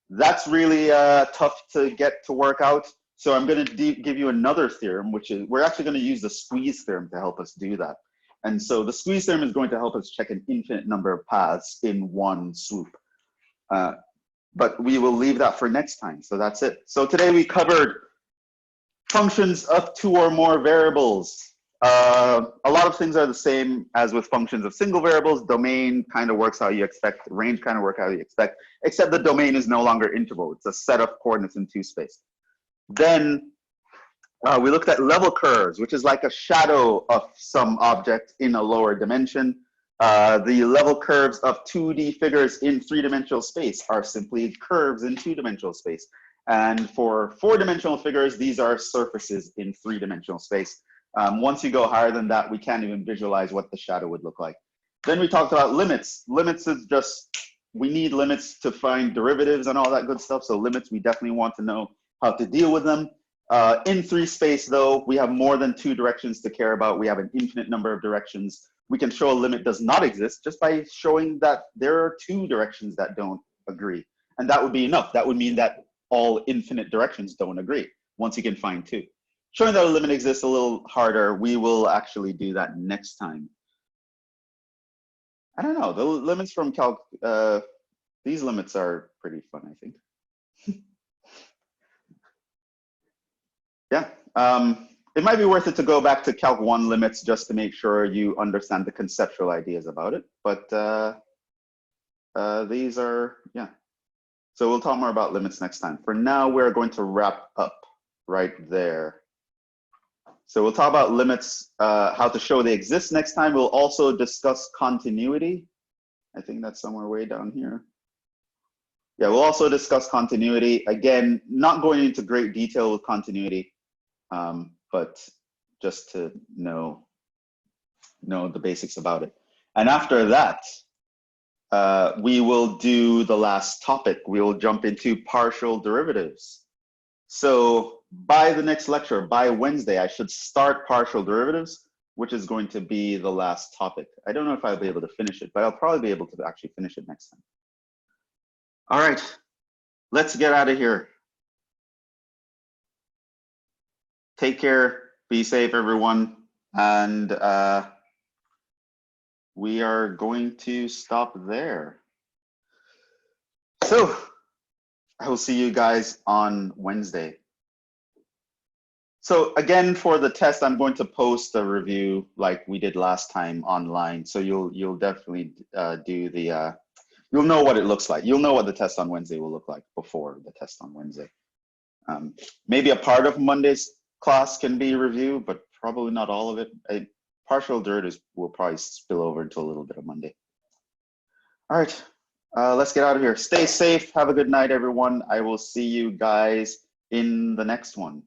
A: That's really tough to get to work out. So I'm going to give you another theorem, which is, we're actually going to use the squeeze theorem to help us do that. And so the squeeze theorem is going to help us check an infinite number of paths in one swoop. But we will leave that for next time. So that's it. So today we covered functions of 2 or more variables. A lot of things are the same as with functions of single variables. Domain kind of works how you expect. Range kind of works how you expect, except the domain is no longer integral. It's a set of coordinates in 2 space. Then we looked at level curves, which is like a shadow of some object in a lower dimension. The level curves of 2D figures in 3-dimensional space are simply curves in 2-dimensional space. And for 4-dimensional figures, these are surfaces in 3-dimensional space. Once you go higher than that, we can't even visualize what the shadow would look like. Then we talked about limits. Limits is just, we need limits to find derivatives and all that good stuff. So limits, we definitely want to know how to deal with them. In 3 space though, we have more than 2 directions to care about. We have an infinite number of directions. We can show a limit does not exist just by showing that there are 2 directions that don't agree. And that would be enough. That would mean that all infinite directions don't agree once you can find 2. Showing that a limit exists a little harder. We will actually do that next time. I don't know, the limits from calc, these limits are pretty fun, I think. Yeah, it might be worth it to go back to Calc 1 limits just to make sure you understand the conceptual ideas about it. But these are, yeah. So we'll talk more about limits next time. For now, we're going to wrap up right there. So we'll talk about limits, how to show they exist next time. We'll also discuss continuity. I think that's somewhere way down here. Yeah, we'll also discuss continuity. Again, not going into great detail with continuity, but just to know the basics about it. And after that, we will do the last topic. We will jump into partial derivatives. So by the next lecture, by Wednesday, I should start partial derivatives, which is going to be the last topic. I don't know if I'll be able to finish it, but I'll probably be able to actually finish it next time. All right, let's get out of here. Take care, be safe, everyone. And we are going to stop there. So I will see you guys on Wednesday. So again, for the test, I'm going to post a review like we did last time online. So you'll definitely do the, you'll know what it looks like. You'll know what the test on Wednesday will look like before the test on Wednesday. Maybe a part of Monday's class can be review, but probably not all of it. Partial derivatives will probably spill over into a little bit of Monday. All right, let's get out of here. Stay safe. Have a good night, everyone. I will see you guys in the next one.